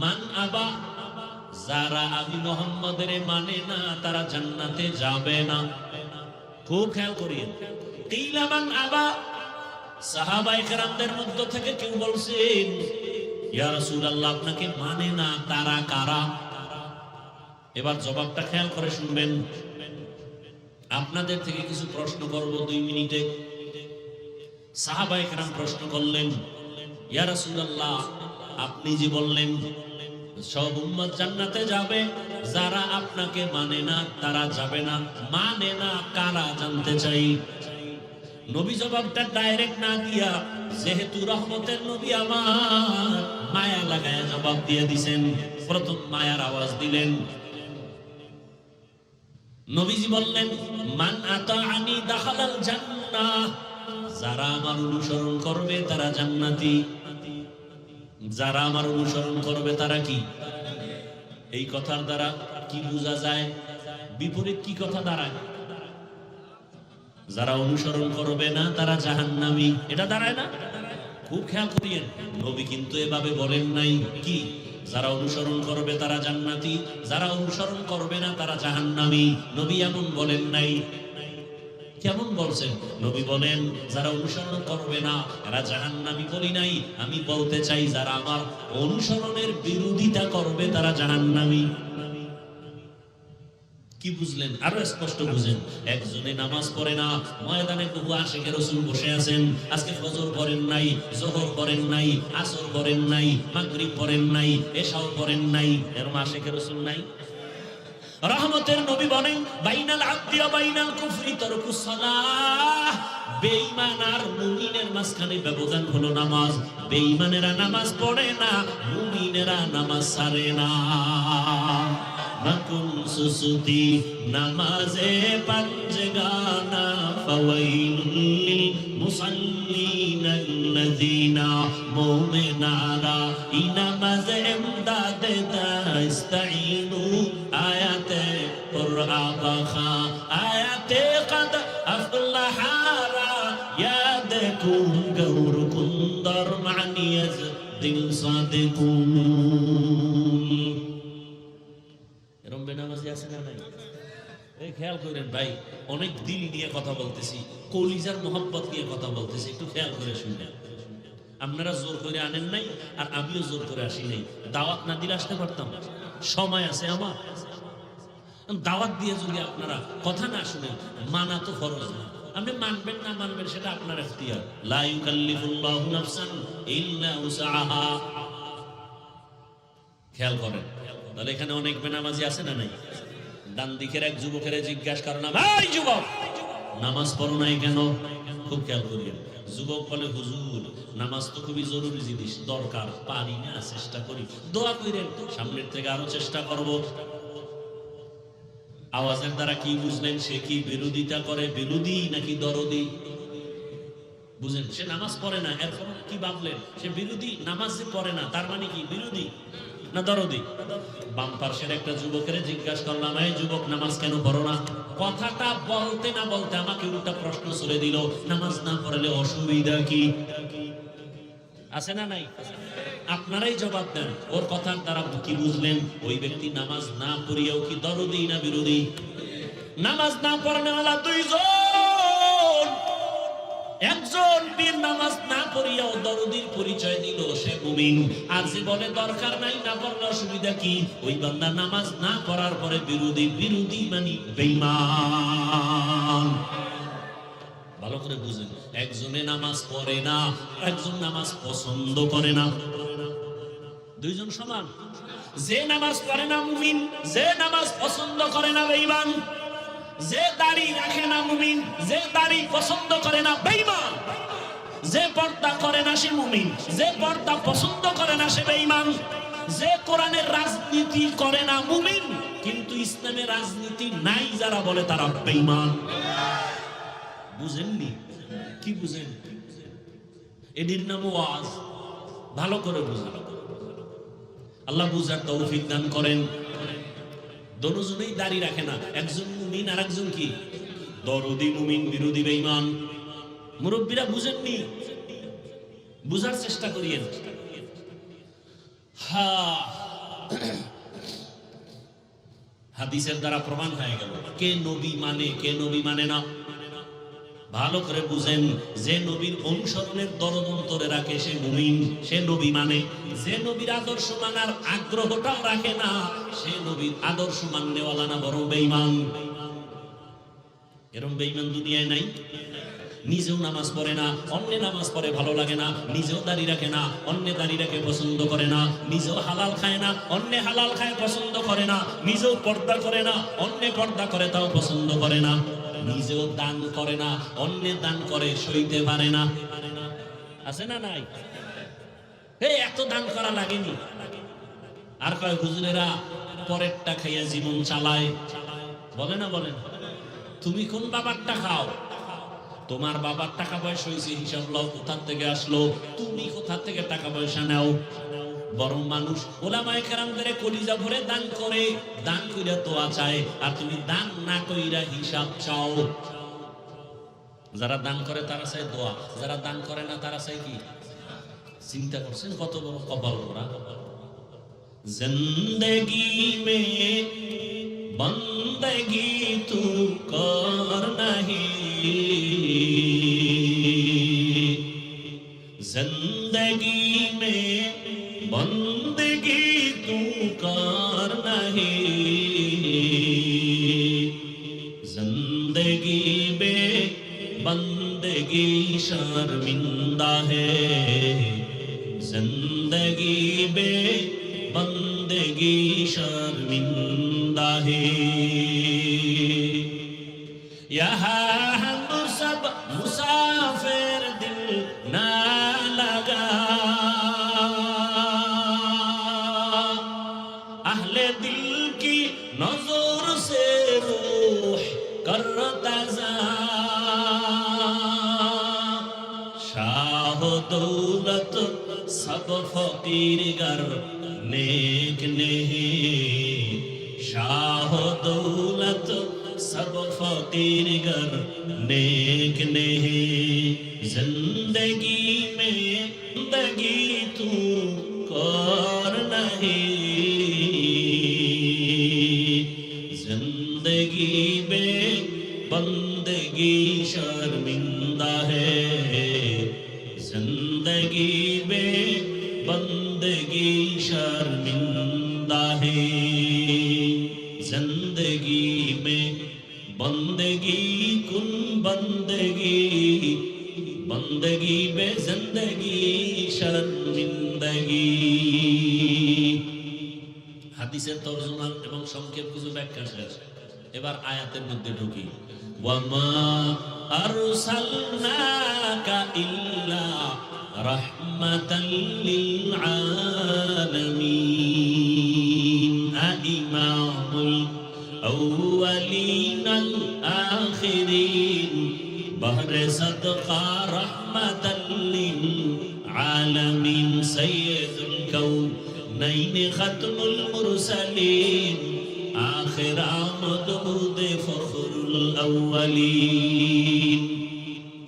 মান আবা, যারা আমি মুহাম্মাদের মানে না তারা জান্নাতে যাবে না। খুব খেয়াল করিয়েন। ইল্লা মান আবা, সাহাবায়ে কেরামদের মধ্য থেকে কেউ বলছেন, ইয়া রাসূলুল্লাহ, আপনাকে মানে না তারা কারা? এবার জবাবটা খেয়াল করে শুনবেন। আপনাদের থেকে কিছু প্রশ্ন করব 2 মিনিটে। সাহাবায়ে কেরাম প্রশ্ন করলেন, ইয়া রাসূলুল্লাহ, আপনি যে বললেন সব উম্মত জান্নাতে যাবে, যারা আপনাকে মানে না তারা যাবে না, মানে না কারা জানতে চাই। নবী জবাবটা ডাইরেক্ট না দিয়া, যেহেতু রহমতের নবী আমার, মায়া লাগায় জবাব দিয়ে দিবেন। প্রথম মায়ার আওয়াজ দিলেন। নবীজি বললেন, মান আতাআনি দাখালাল জান্নাহ, যারা আমার অনুসরণ করবে তারা জান্নাতি। যারা আমার অনুসরণ করবে তারা কি? এই কথার দ্বারা কি বোঝা যায়? বিপরীত কি কথা দাঁড়ায়? যারা অনুসরণ করবে না তারা জাহান্নামী, এটা দাঁড়ায় না? খুব খেয়াল করিয়েন, নবী কিন্তু এভাবে বলেন নাই কি যারা অনুসরণ করবে তারা জান্নাতি, যারা অনুসরণ করবে না তারা জাহান্নামী। নবী এমন বলেন নাই। কেমন বলছেন? নবী বলেন যারা অনুসরণ করবে না এরা জাহান্নামী বলি নাই, আমি বলতে চাই যারা আমার অনুসরণের বিরোধিতা করবে তারা জাহান্নামী। কি বুঝলেন? আরো স্পষ্ট বুঝেন। একজনে নামাজ পড়ে না, ময়দানে বহু আশিকে রাসূল বসে আছেন। আজকে ফজর পড়েন নাই, যোহর পড়েন নাই, আসর পড়েন নাই, মাগরিব পড়েন নাই, এশাও পড়েন নাই, এরকম আশিকে রাসূল নাই? রহমতের নবী বলেন, বাইনাল আবদি ওয়া বাইনাল কুফরি তারকুস সালাহ। বেঈমান আর মুমিনের মাঝখানে ব্যবধান হলো নামাজ। বেঈমানেরা নামাজ পড়ে না, মুমিনেরা নামাজ ছাড়ে না। মাকুন সুসুতি নামাজে পাঞ্জগানা ফাওয়াইলুল লিল মুসাল্লিন আল্লাযিনা মুমিনারা ইনামাজে ইমদাদে তাস্তাইনু আয়াতে কুরআন বাখা আয়াতে কদ আফলাহারা ইয়াদকুম গৌর কুন্দর মানিয়াজ দিল সাদিকুন। এরকম বেনামাজি আছে না নাই? এই খেয়াল করেন ভাই, অনেক দিল নিয়ে কথা বলতেছি, কলিজার মোহাব্বত নিয়ে কথা বলতেছি, একটু খেয়াল করে শুনবেন। আপনারা জোর করে আনেন নাই, আর আমিও জোর করে আসি নাই। দাওয়াত না দিলে আসতে পারতাম? সময় আছে আমার। দাওয়াত দিয়ে যদি আপনারা কথা না শুনেন, মানা তো ফরজ না। আপনি মানবেন না মানবেন সেটা আপনার ইখতিয়ার। লা ইউকাল্লিফুল্লাহু নাফসান ইল্লা উসআহা। খেয়াল করেন। তাহলে এখানে অনেক বেনামাজি আছে না নাই? ডান দিকের এক যুবকের জিজ্ঞাসা করো না, ভাই যুবক নামাজ পড়ো নাই কেন? খুব খেয়াল করিয়েন। যুবক বলে, হুজুর নামাজ তো খুবই জরুরি জিনিস, দরকার, পারি না, চেষ্টা করি। দোয়া করেন, সামনের থেকে আরো চেষ্টা করব। আওয়াজের দ্বারা কি বুঝলেন? সে কি বিরোধিতা করে, বিরোধী নাকি দরদি? বুঝেন, সে নামাজ পড়ে না, এরপর কি ভাবলেন? সে বিরোধী। নামাজ যে পড়ে না তার মানে কি বিরোধী না দরদি? বাম পাশের একটা যুবকের জিজ্ঞাসা করলাম, এই যুবক নামাজ কেন পড়ো না? কথাটা বলতে না বলতে আমাকে উল্টা প্রশ্ন ছুড়ে দিল, নামাজ না পড়লে অসুবিধা কি? আছে না নাই? আপনারাই জবাব দেন। ওর কথার দ্বারা কি বুঝলেন? ওই ব্যক্তি নামাজ না পড়িয়াও কি দরদি না বিরোধী? নামাজ না পড়নেওয়ালা দুইজন। একজন বীর নামাজ না পড়িয়াও দরদির পরিচয় দিল, সে মুমিন। আর যে বলে দরকার নাই, না পড়লে অসুবিধা কি, ওই বান্দা নামাজ না পড়ার পরে বিরোধী। বিরোধী মানে বেঈমান। ভালো করে বুঝেন। একজনে নামাজ পড়ে না, একজন নামাজ পছন্দ করে না। দুইজন সমান? যে নামাজ পড়ে না মুমিন, যে নামাজ পছন্দ করে না বেঈমান। যে দাড়ি রাখে না মুমিন, যে দাড়ি পছন্দ করে না বেঈমান। যে পর্দা করে না সে মুমিন, যে পর্দা পছন্দ করে না সে বেঈমান। যে কোরআনের রাজনীতি করে না মুমিন, কিন্তু ইসলামের রাজনীতি নাই যারা বলে তারা বেঈমান। বুঝেননি? কি বুঝেন? এদের নাম ওয়াজ। ভালো করে বুঝেন। আল্লাহ বুঝার তৌফিক দান করেন। দুজনেই দাড়ি রাখে না, একজন মুমিন আর একজন কি দরদি মুমিন, বিরোধী বেঈমান। মুরব্বীরা বুঝেননি? বুঝার চেষ্টা করিয়েন। হাদিসের দ্বারা প্রমাণ হয়ে গেল কে নবী মানে, কে নবী মানে না। ভালো করে বুঝেন। যে নবীর অনুসরণের দরদ অন্তরে রাখে সে মুমিন, সে নবী মানে। যে নবীর আদর্শ মানার আগ্রহটাও রাখে না, সে নবীর আদর্শ মাননেওয়ালা না, বড় বেঈমান। এরকম বেঈমান দুনিয়ায় নাই। নিজেও নামাজ পড়ে না, অন্য নামাজ পড়ে ভালো লাগে না। নিজেও দাড়ি রাখে না, অন্য দাড়ি রাখে পছন্দ করে না। নিজেও হালাল খায় না, অন্য হালাল খায় পছন্দ করে না। নিজেও পর্দা করে না, অন্য পর্দা করে তাও পছন্দ করে না। নিজেও দান করে না, অন্য দান করে সইতে পারে না। আছে না নাই? এত দান করা লাগেনি। আর কয় হুজুরেরা পরেরটা খাইয়া জীবন চালায়। বলে না? বলেন। তুমি কোন বাবারটা খাও? তোমার বাবার টাকা পয়সা হয়েছে, হিসাব লও কোথা থেকে আসলো। তুমি কোথা থেকে টাকা পয়সা নাও? বরং মানুষ ওলামায়ে কেরামদের কলিজা ভরে দান করে, দান কইরা দোয়া চায়, আর তুমি দান না কইরা হিসাব চাও। যারা দান করে তারা চায় দোয়া, যারা দান করে না তারা চায় কি? চিন্তা করছেন কত বড় কপাল ওরা। জিন্দেগি মে বন্দেগি তু কর নাহি, जिंदगी में बंदगी तू कर नहीं, जिंदगी शर्मिंदा है, जिंदगी बे बंदगी शर्मिंदा है। यहाँ हम सब मुसाफिर दिल ना लगा, अहले दिल की नजर से रूह करता जा, शाह दौलत सब फकीर गर नेक नहीं, शाह दौलत सब फकीर गर नेक नहीं। जिंदगी में जिंदगी तू कर नहीं, जिंदगी में बंदगी शर्मिंदा है, जिंदगी में बंदगी शर्मिंदा है। जिंदगी में बंदगी कुन बंदगी, बंदगी में जिंदगी शर्मिंदगी। হাদিসের তরজমা এবং সংক্ষেপ কিছু ব্যাখ্যা শেষ, এবার আয়াতের মধ্যে ঢুকি। ওয়ামা আরসালনাকা ইল্লা রাহমাতাল লিল আলামিন, ইমামুল আউয়ালিন আল আখিরিন, বহরে সদকা রাহমাতাল লিল আলামিন, সাইয়্যিদুল কাউনাইন খাতমুল মুরসালিন, আখির আমদুদ ফখরুল আউয়ালিন।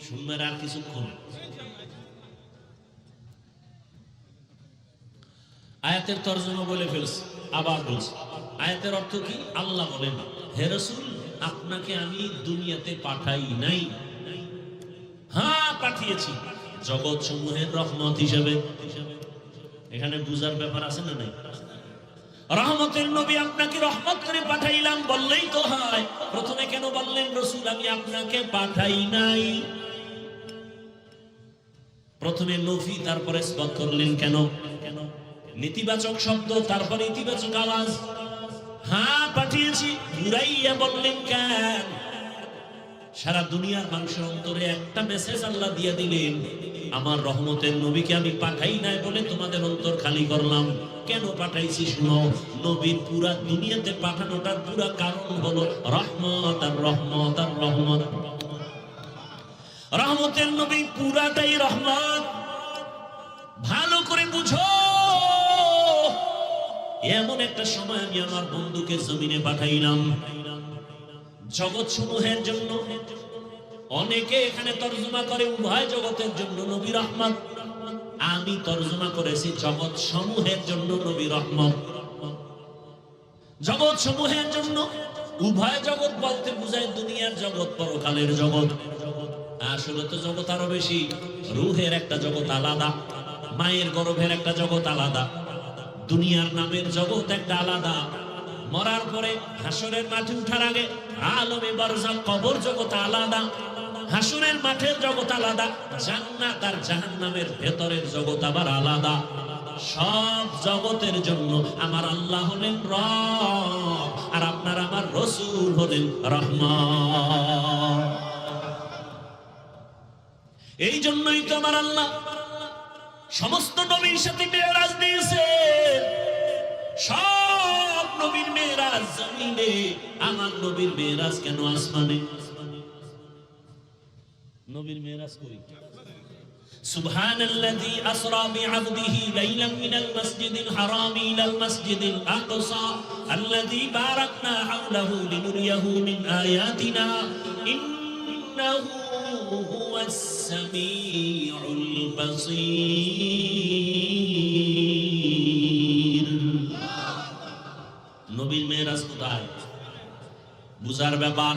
শুনবেন আর কিছুক্ষণ। আয়াতের তরজমা বলে ফেলছি, আবার বলছি। আয়াতের অর্থ কি? আল্লাহ বলেন, হে রাসূল, আপনাকে আমি দুনিয়াতে পাঠাই নাই, হ্যাঁ পাঠিয়েছি জগৎ সমূহের রহমত হিসেবে। এখানে বুঝার ব্যাপার আছে না নাই? রহমতের নবী আপনাকে রহমত করে পাঠাইলাম বললেই তো হয়। প্রথমে কেন বললেন রাসূল আমি আপনাকে পাঠাই নাই? প্রথমে নফি তারপরে ইসবাত করলেন কেন? নেতিবাচক শব্দ তারপরে ইতিবাচক আওয়াজ। হ্যাঁ পাঠিয়েছি ঘুরাইয়া বললেন কেন? সারা দুনিয়ার মানুষের অন্তরে একটা মেসেজ আল্লাহ দিয়ে দিলেন, আমার রহমতের নবীকে আমি পাঠাই নাই বলে তোমাদের অন্তর খালি করলাম। কেন পাঠাইছি শুনো। নবীর পুরা দুনিয়াতে পাঠানোটার পুরা কারণ হলো রহমত আর রহমত আর রহমত। রহমতের নবী পুরাটাই রহমত। ভালো করে বুঝো, এমন একটা সময় আমি আমার বন্ধুকে জমিনে পাঠাইলাম জগৎ সমূহের জন্য। অনেকে এখানে তরজমা করে উভয় জগতের জন্য নবী রহমত, আমি তরজমা করেছি জগৎ সমূহের জন্য নবী রহমত। জগৎ সমূহের জন্য, উভয় জগৎ বলতে বুঝায় দুনিয়ার জগৎ পরকালের জগৎ। আসলে তো জগৎ আরো বেশি। রুহের একটা জগৎ আলাদা, মায়ের গর্ভের একটা জগৎ আলাদা, দুনিয়ার নামের জগৎ একটা আলাদা, মরার পরে হাসরের মাঠে উঠার আগে আলমে বারজাখ কবর জগৎ আলাদা, হাসরের মাঠের জগৎ আলাদা, জান্নাত আর জাহান্নামের ভেতরের জগৎ আবার আলাদা। সব জগতের জন্য আমার আল্লাহ হলেন রব, আর আপনার আমার রাসূল হলেন রহমান। এই জন্যই তো আমার আল্লাহ সমস্ত নবীর সাথে মেরাজ দিয়েছে। সব নবীর মেরাজ জমিনে, আমার নবীর মেরাজ কেন আসমানে? নবীর মেরাজ কই? সুবহানাল্লাযী আসরা বিআবদিহি লাইলাম মিনাল মাসজিদিল হারামি ইলাল মাসজিদিল আকসা আল্লাযী বারাকনা হাওলাহু লিনুরিয়াহু মিন আয়াতিনা ইন্নাহু হুয়াস সামিউল বাসীর। নবীর মেরাজ কোথায়? বুঝার ব্যাপার।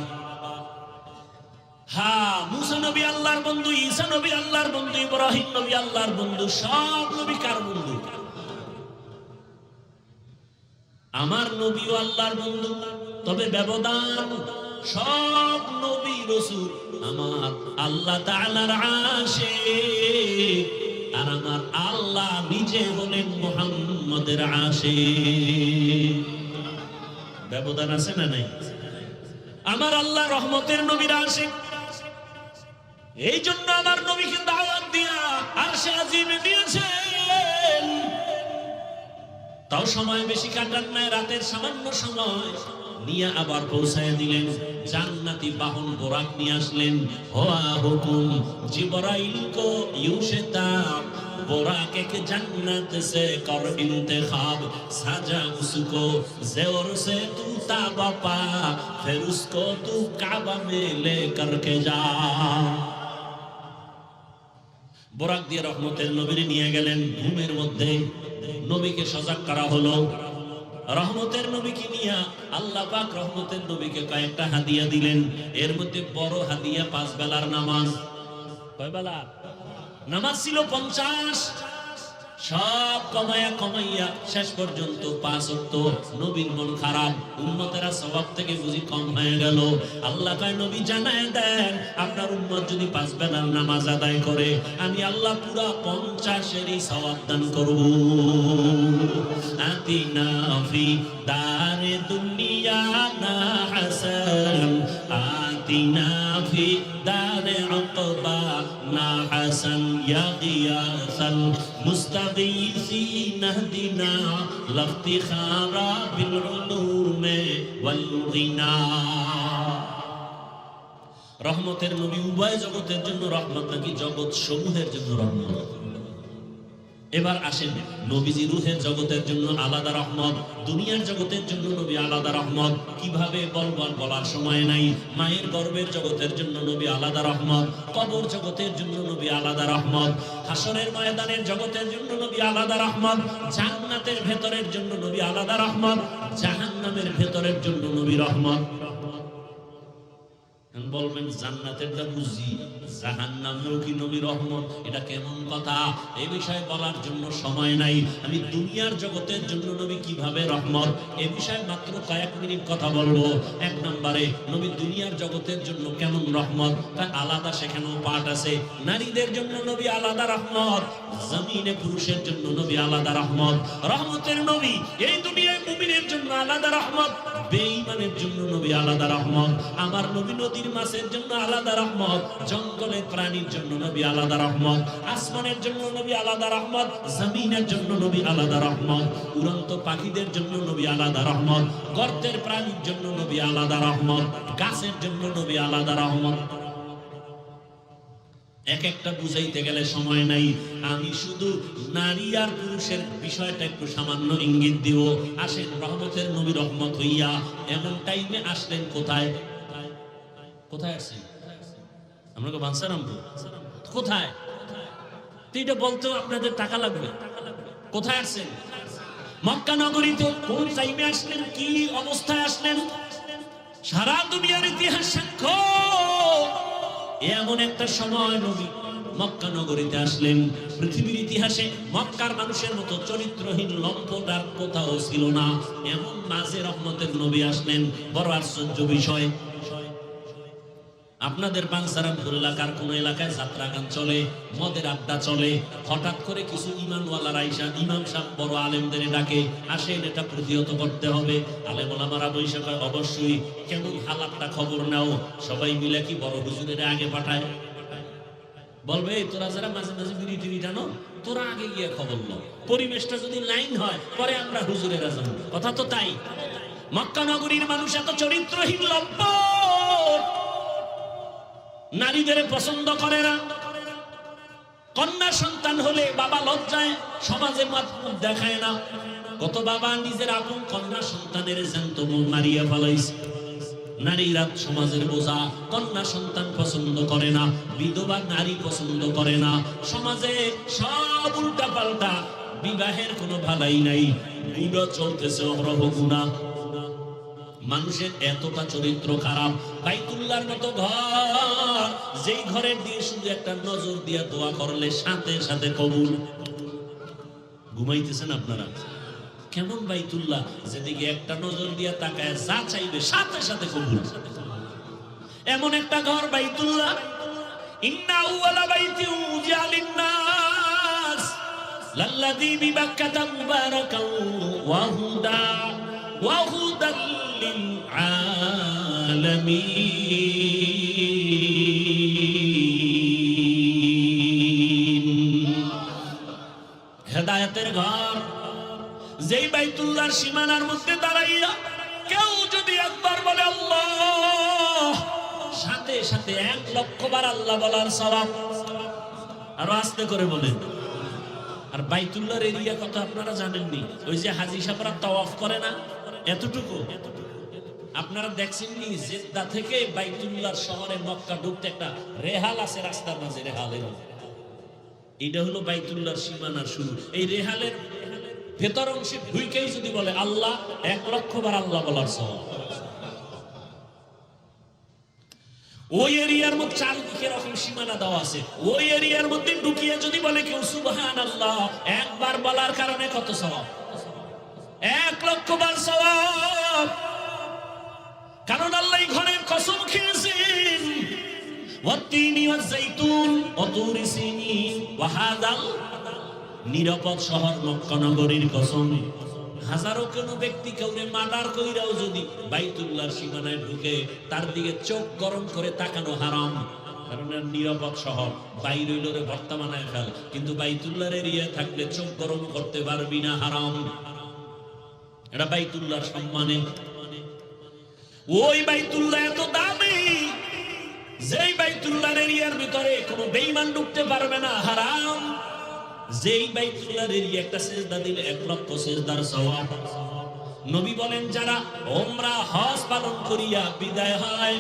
হ্যাঁ, মুসা নবী আল্লাহর বন্ধু, ঈসা নবী আল্লাহর বন্ধু, ইব্রাহিম নবী আল্লাহর বন্ধু। সব নবী কার বন্ধু? আমার নবীও আল্লাহর বন্ধু। তবে ব্যবধান সব নবী রাসূল আমার আল্লাহ তাআলার আশিক, আর আমার আল্লাহ নিজে হলেন মুহাম্মদের আশিক। ব্যবধান আছে না নাই? আমার আল্লাহ রহমতের নবীর আশিক, এই জন্য আমার নবীকে দাওয়াত দিয়া আরশে আজিমে দিয়েছেন। তাও সময় বেশি কাটান নাই, রাতের সামান্য সময় নিয়ে আবার পৌঁছায় দিলেন। জান্নাতি বাহন বোরাক নিয়ে আসলেন। হোয়া হুকুম জিবরাইল কো ইউশতা बोराक एक जन्नत से कर इंतखाब, साजा उसको ज़ेवर से तू ताबा पा, फिर उसको तू काबा में ले करके जा। बोराक দিয়ে রহমতের নবীর নিয়ে গেলেন। ঘুমের মধ্যে নবীকে সজাগ করা হলো। রহমতের নবীকে নিয়ে আল্লাহ পাক রহমতের নবীকে কয়েকটা হাদিয়া দিলেন। এর মধ্যে বড় হাদিয়া 5 বেলার নামাজ। কয় বেলা নামাজ ছিল? 50। সব কমাইয়া শেষ পর্যন্ত 5 ওয়াক্ত। নবীর মন খারাপ, উম্মতেরা সওয়াব থেকে বুঝি কম হয়ে গেল। আল্লাহ কয় নবী জানায় দেন, আপনার উম্মত যদি 5 বেলার নামাজ আদায় করে আমি আল্লাহ পুরা 50-এরই সওয়াব দান করব। আতিনা ফি দারে দুনিয়া না হাসান, আতিনা ফি দারে উকবা না হাসান, ইয়া গিয়াসাল মুস্তাগীসিন ইহদিনা লাফতিখারা বিল উলুমে ওয়াল গিনা। রহমতের নবী উভয় জগতের জন্য রহমত, নাকি জগৎ সমূহের জন্য রহমত? এবার আসেন, নবীজি রূহের জগতের জন্য আলাদা রহমত, দুনিয়ার জগতের জন্য নবী আলাদা রহমত। কিভাবে বলার সময় নাই। মায়ের গর্ভের জগতের জন্য নবী আলাদা রহমত, কবর জগতের জন্য নবী আলাদা রহমত, হাসরের ময়দানের জগতের জন্য নবী আলাদা রহমত, জান্নাতের ভেতরের জন্য নবী আলাদা রহমত, জাহান্নামের ভেতরের জন্য নবী রহমত। বলবেন জান্নাতেরটা বুঝি, জাহান্নামেও কি নবী রহমত? এটা কেমন কথা? এই বিষয়ে বলার জন্য সময় নাই। আমি দুনিয়ার জগতের জন্য নবী কিভাবে রহমত, এ বিষয়ে মাত্র কয়েক মিনিট কথা বলবো। 1 নম্বরে নবী দুনিয়ার জগতের জন্য কেমন রহমত, তার আলাদা সেখানেও পাঠ আছে। নারীদের জন্য নবী আলাদা রহমত, জমিনে পুরুষের জন্য নবী আলাদা রহমত। রহমতের নবী এই দুনিয়ায় মুমিনের জন্য আলাদা রহমত, বেঈমানের জন্য নবী আলাদা রহমত। আমার নবী নদীর মাছের জন্য আলাদা রহমত, জঙ্গলের প্রাণীর জন্য নবী আলাদা রহমত, আসমানের জন্য নবী আলাদা রহমত, জমিনের জন্য নবী আলাদা রহমত, উড়ন্ত পাখিদের জন্য নবী আলাদা রহমত, গর্তের প্রাণীর জন্য নবী আলাদা রহমত, গাছের জন্য নবী আলাদা রহমত। এক একটা বুঝাইতে গেলে সময় নাই। আমি শুধু নারী আর পুরুষের বিষয়টা একটু সামান্য ইঙ্গিত দিব। আসেন, রহমতের নবী রহমত হইয়া এমন টাইমে আসলেন কোথায়? কোথায় আসছেন? আমরা বাঞ্ছারামপুর। কোথায়? এটা বলতেও আপনাদের টাকা লাগবে। কোথায় আসছেন? মক্কা নগরীতে। কোন টাইমে আসলেন, কি অবস্থায় আসলেন? সারা দুনিয়ার ইতিহাস সাক্ষ্য এমন একটা সময় নবী মক্কা নগরীতে আসলেন। পৃথিবীর ইতিহাসে মক্কার মানুষের মতো চরিত্রহীন লম্পট আর কোথাও ছিল না। এমন মাঝে রহমতের নবী আসলেন। বড় আশ্চর্য বিষয়, আপনাদের বাঞ্ছারামপুর এলাকার কোন এলাকায় যাত্রা গান চলে, মদের আড্ডা চলে, হঠাৎ করে কিছু ইমানওয়ালারা আইসা ইমাম সাহেব বড় আলেমদের ডাকে, আসেন এটা প্রতিহত করতে হবে। আলেম ওলামারা বৈশাখ অবশ্যই কেমন হালাতটা খবর নাও। সবাই মিলে কি বড় হুজুরের আগে পাঠায়, বলবে তোরা যারা মাঝে মাঝে বিড়ি টিড়ি টানো, তোরা আগে গিয়ে খবর নাও। পরিবেশটা যদি লাইন হয় পরে আমরা হুজুরেরা যাবো। কথা তো তাই। মক্কা নগরীর মানুষ এত চরিত্রহীন লম্পট, নারীদের পছন্দ করে না। কন্যা সন্তান হলে বাবা লজ্জায় সমাজে মুখ দেখায় না। কত বাবা নিজের আপন কন্যা সন্তানের জ্যান্ত মন মারিয়া ফেলাইছে। নারীরা সমাজের বোঝা, কন্যা সন্তান পছন্দ করে না, বিধবা নারী পছন্দ করে না। সমাজে সব উল্টা পাল্টা, বিবাহের কোনো ভালাই নাই, গুণা চলতেছে অহরহ গুণা। মানুষের এতটা চরিত্র খারাপ। বাইতুল্লাহর মতো ঘর, যেই ঘরের দিয়ে শুধু একটা নজর দিয়ে দোয়া করলে সাথে সাথে কবুল। ঘুমাইতেছেন আপনারা? কেমন বাইতুল্লাহ, যেদিকে একটা নজর দিয়ে তাকায় যা চাইবে সাথে সাথে কবুল। এমন একটা ঘর বাইতুল্লাহ, ইন্না আউওয়ালা বাইতিন উযিআ লিন-নাস লাল্লাযী বিবাক্কাতা মুবারাকান ওয়া হুদাল লিল-আলামীন। হেদায়েতের ঘর, যেই বাইতুল্লাহর সীমানার মধ্যে দাঁড়াইয়া কেউ যদি একবার বলে আল্লাহ, সাথে সাথে 1 লক্ষ বার আল্লাহ বলার সওয়াব। আর আস্তে করে বলেন। আর বাইতুল্লাহর এরিয়া কত আপনারা জানেননি? ওই যে হাজী সাহেবরা তাওয়াফ করে না, এতটুকু। আপনারা দেখছেননি জেদ্দা থেকে বাইতুল্লাহর শহরে মক্কা ঢুকতে একটা রেহাল আছে রাস্তার মাঝে, রেহালের এটা হলো বাইতুল্লাহর সীমানার শুরু। এই রেহালের ভেতর অংশে ঢুকেই যদি বলে আল্লাহ, 1 লক্ষ বার আল্লাহ বলার সওয়াব। ওই এরিয়ার মধ্যে চারদিকে এরকম সীমানা দেওয়া আছে, ওই এরিয়ার মধ্যে ঢুকিয়ে যদি বলে কেউ সুবহানাল্লাহ, একবার বলার কারণে কত সওয়াব? 1 লক্ষ বার সওয়াব। কারণ আল্লাহ ঘরের কসম খেয়েছেন, ওয়াত্তিনি ওয়াজ-যাইতুন ওয়া তুরি সিনিন ওয়া হাযাল, নিরাপদ শহর মক্কা নগরীর কসম। হাজারো কোন ব্যক্তি কাউকে মার্ডার কইরাও যদি বাইতুল্লাহর সীমানায় ঢুকে, তার দিকে চোখ গরম করে তাকানো হারাম। কারণ নিরাপদ শহর, বাইরে হইলে ভর্তা বানায় ফেল, কিন্তু বাইতুল্লাহর এরিয়া থাকলে চোখ গরম করতে পারবি না, হারাম। এটা বাইতুল্লাহর সম্মানে। ওই বাইতুল্লাহ এত দামি, যেই বাইতুল্লাহর এরিয়ার ভিতরে কোনো বেঈমান ঢুকতে পারবে না, হারাম। যেই বাইতুল্লাহর এরিয়া একটা সিজদা দিলে 1 লক্ষ সিজদার সওয়াব। নবী বলেন, যারা উমরা হজ পালন করিয়া বিদায় হয়,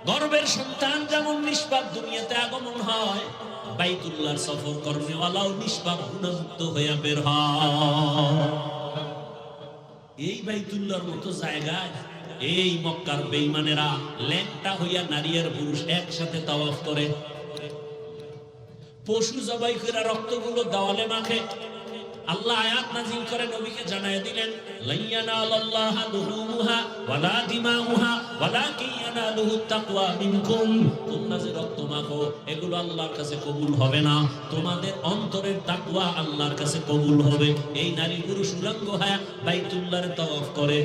গর্ভের সন্তান যেমন নিষ্পাপ দুনিয়াতে আগমন হয়, বাইতুল্লাহর সফর কর্মেওয়ালাও নিষ্পাপ গুনাহমুক্ত হইয়া বের হয়। এই বাইতুল্লাহর মতো জায়গায় এই মক্কার বেঈমানেরা ল্যাংটা হইয়া নারী আর পুরুষ একসাথে তাওয়াফ করে, পশু জবাই করে রক্তগুলো দেওয়ালে মাখে। আল্লাহ আয়াত নাযিল করে নবীকে জানায় দিলেন, লাইয়ানালাল্লাহু লুহুমুহা ওয়ালা দিমাউহা ওয়ালাকিন ইয়ানালুহুত তাকওয়া মিনকুম। তোমরা যে রক্ত মাখো, এগুলো আল্লাহর কাছে কবুল হবে না, তোমাদের অন্তরের তাকওয়া আল্লাহর কাছে কবুল হবে। এই নারী পুরুষ উলঙ্গ হয়ে বাইতুল্লাহর তাওয়াফ করে।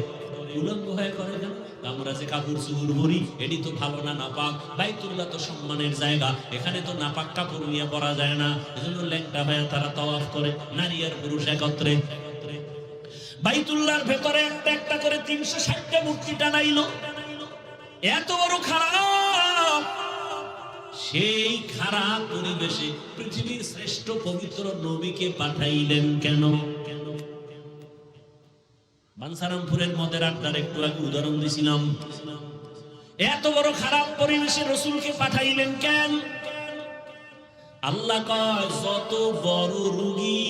উলঙ্গ হয়ে করে কেন? আমরা যে কাপড় চুপড় পরি, এটি তো ভালো না, নাপাক। বাইতুল্লাহ তো সম্মানের জায়গা, এখানে তো নাপাক কাপড় নিয়ে পরা যায় না, এজন্য ল্যাংটা হয়ে তারা তাওয়াফ করে, নারী আর পুরুষ একত্রে। বাইতুল্লাহর ভেতরে একটা একটা করে 360টা মূর্তি টানাইলো। এত বড় খারাপ, সেই খারাপ পরিবেশে পৃথিবীর শ্রেষ্ঠ পবিত্র নবীকে পাঠাইলেন কেন? বানসারামপুরের মদের আড্ডার একটু আগে উদাহরণ দিয়েছিলাম। এত বড় খারাপ পরিবেশে রসুলকে পাঠাইলেন কেন? আল্লাহ কয়, যত বড় রোগী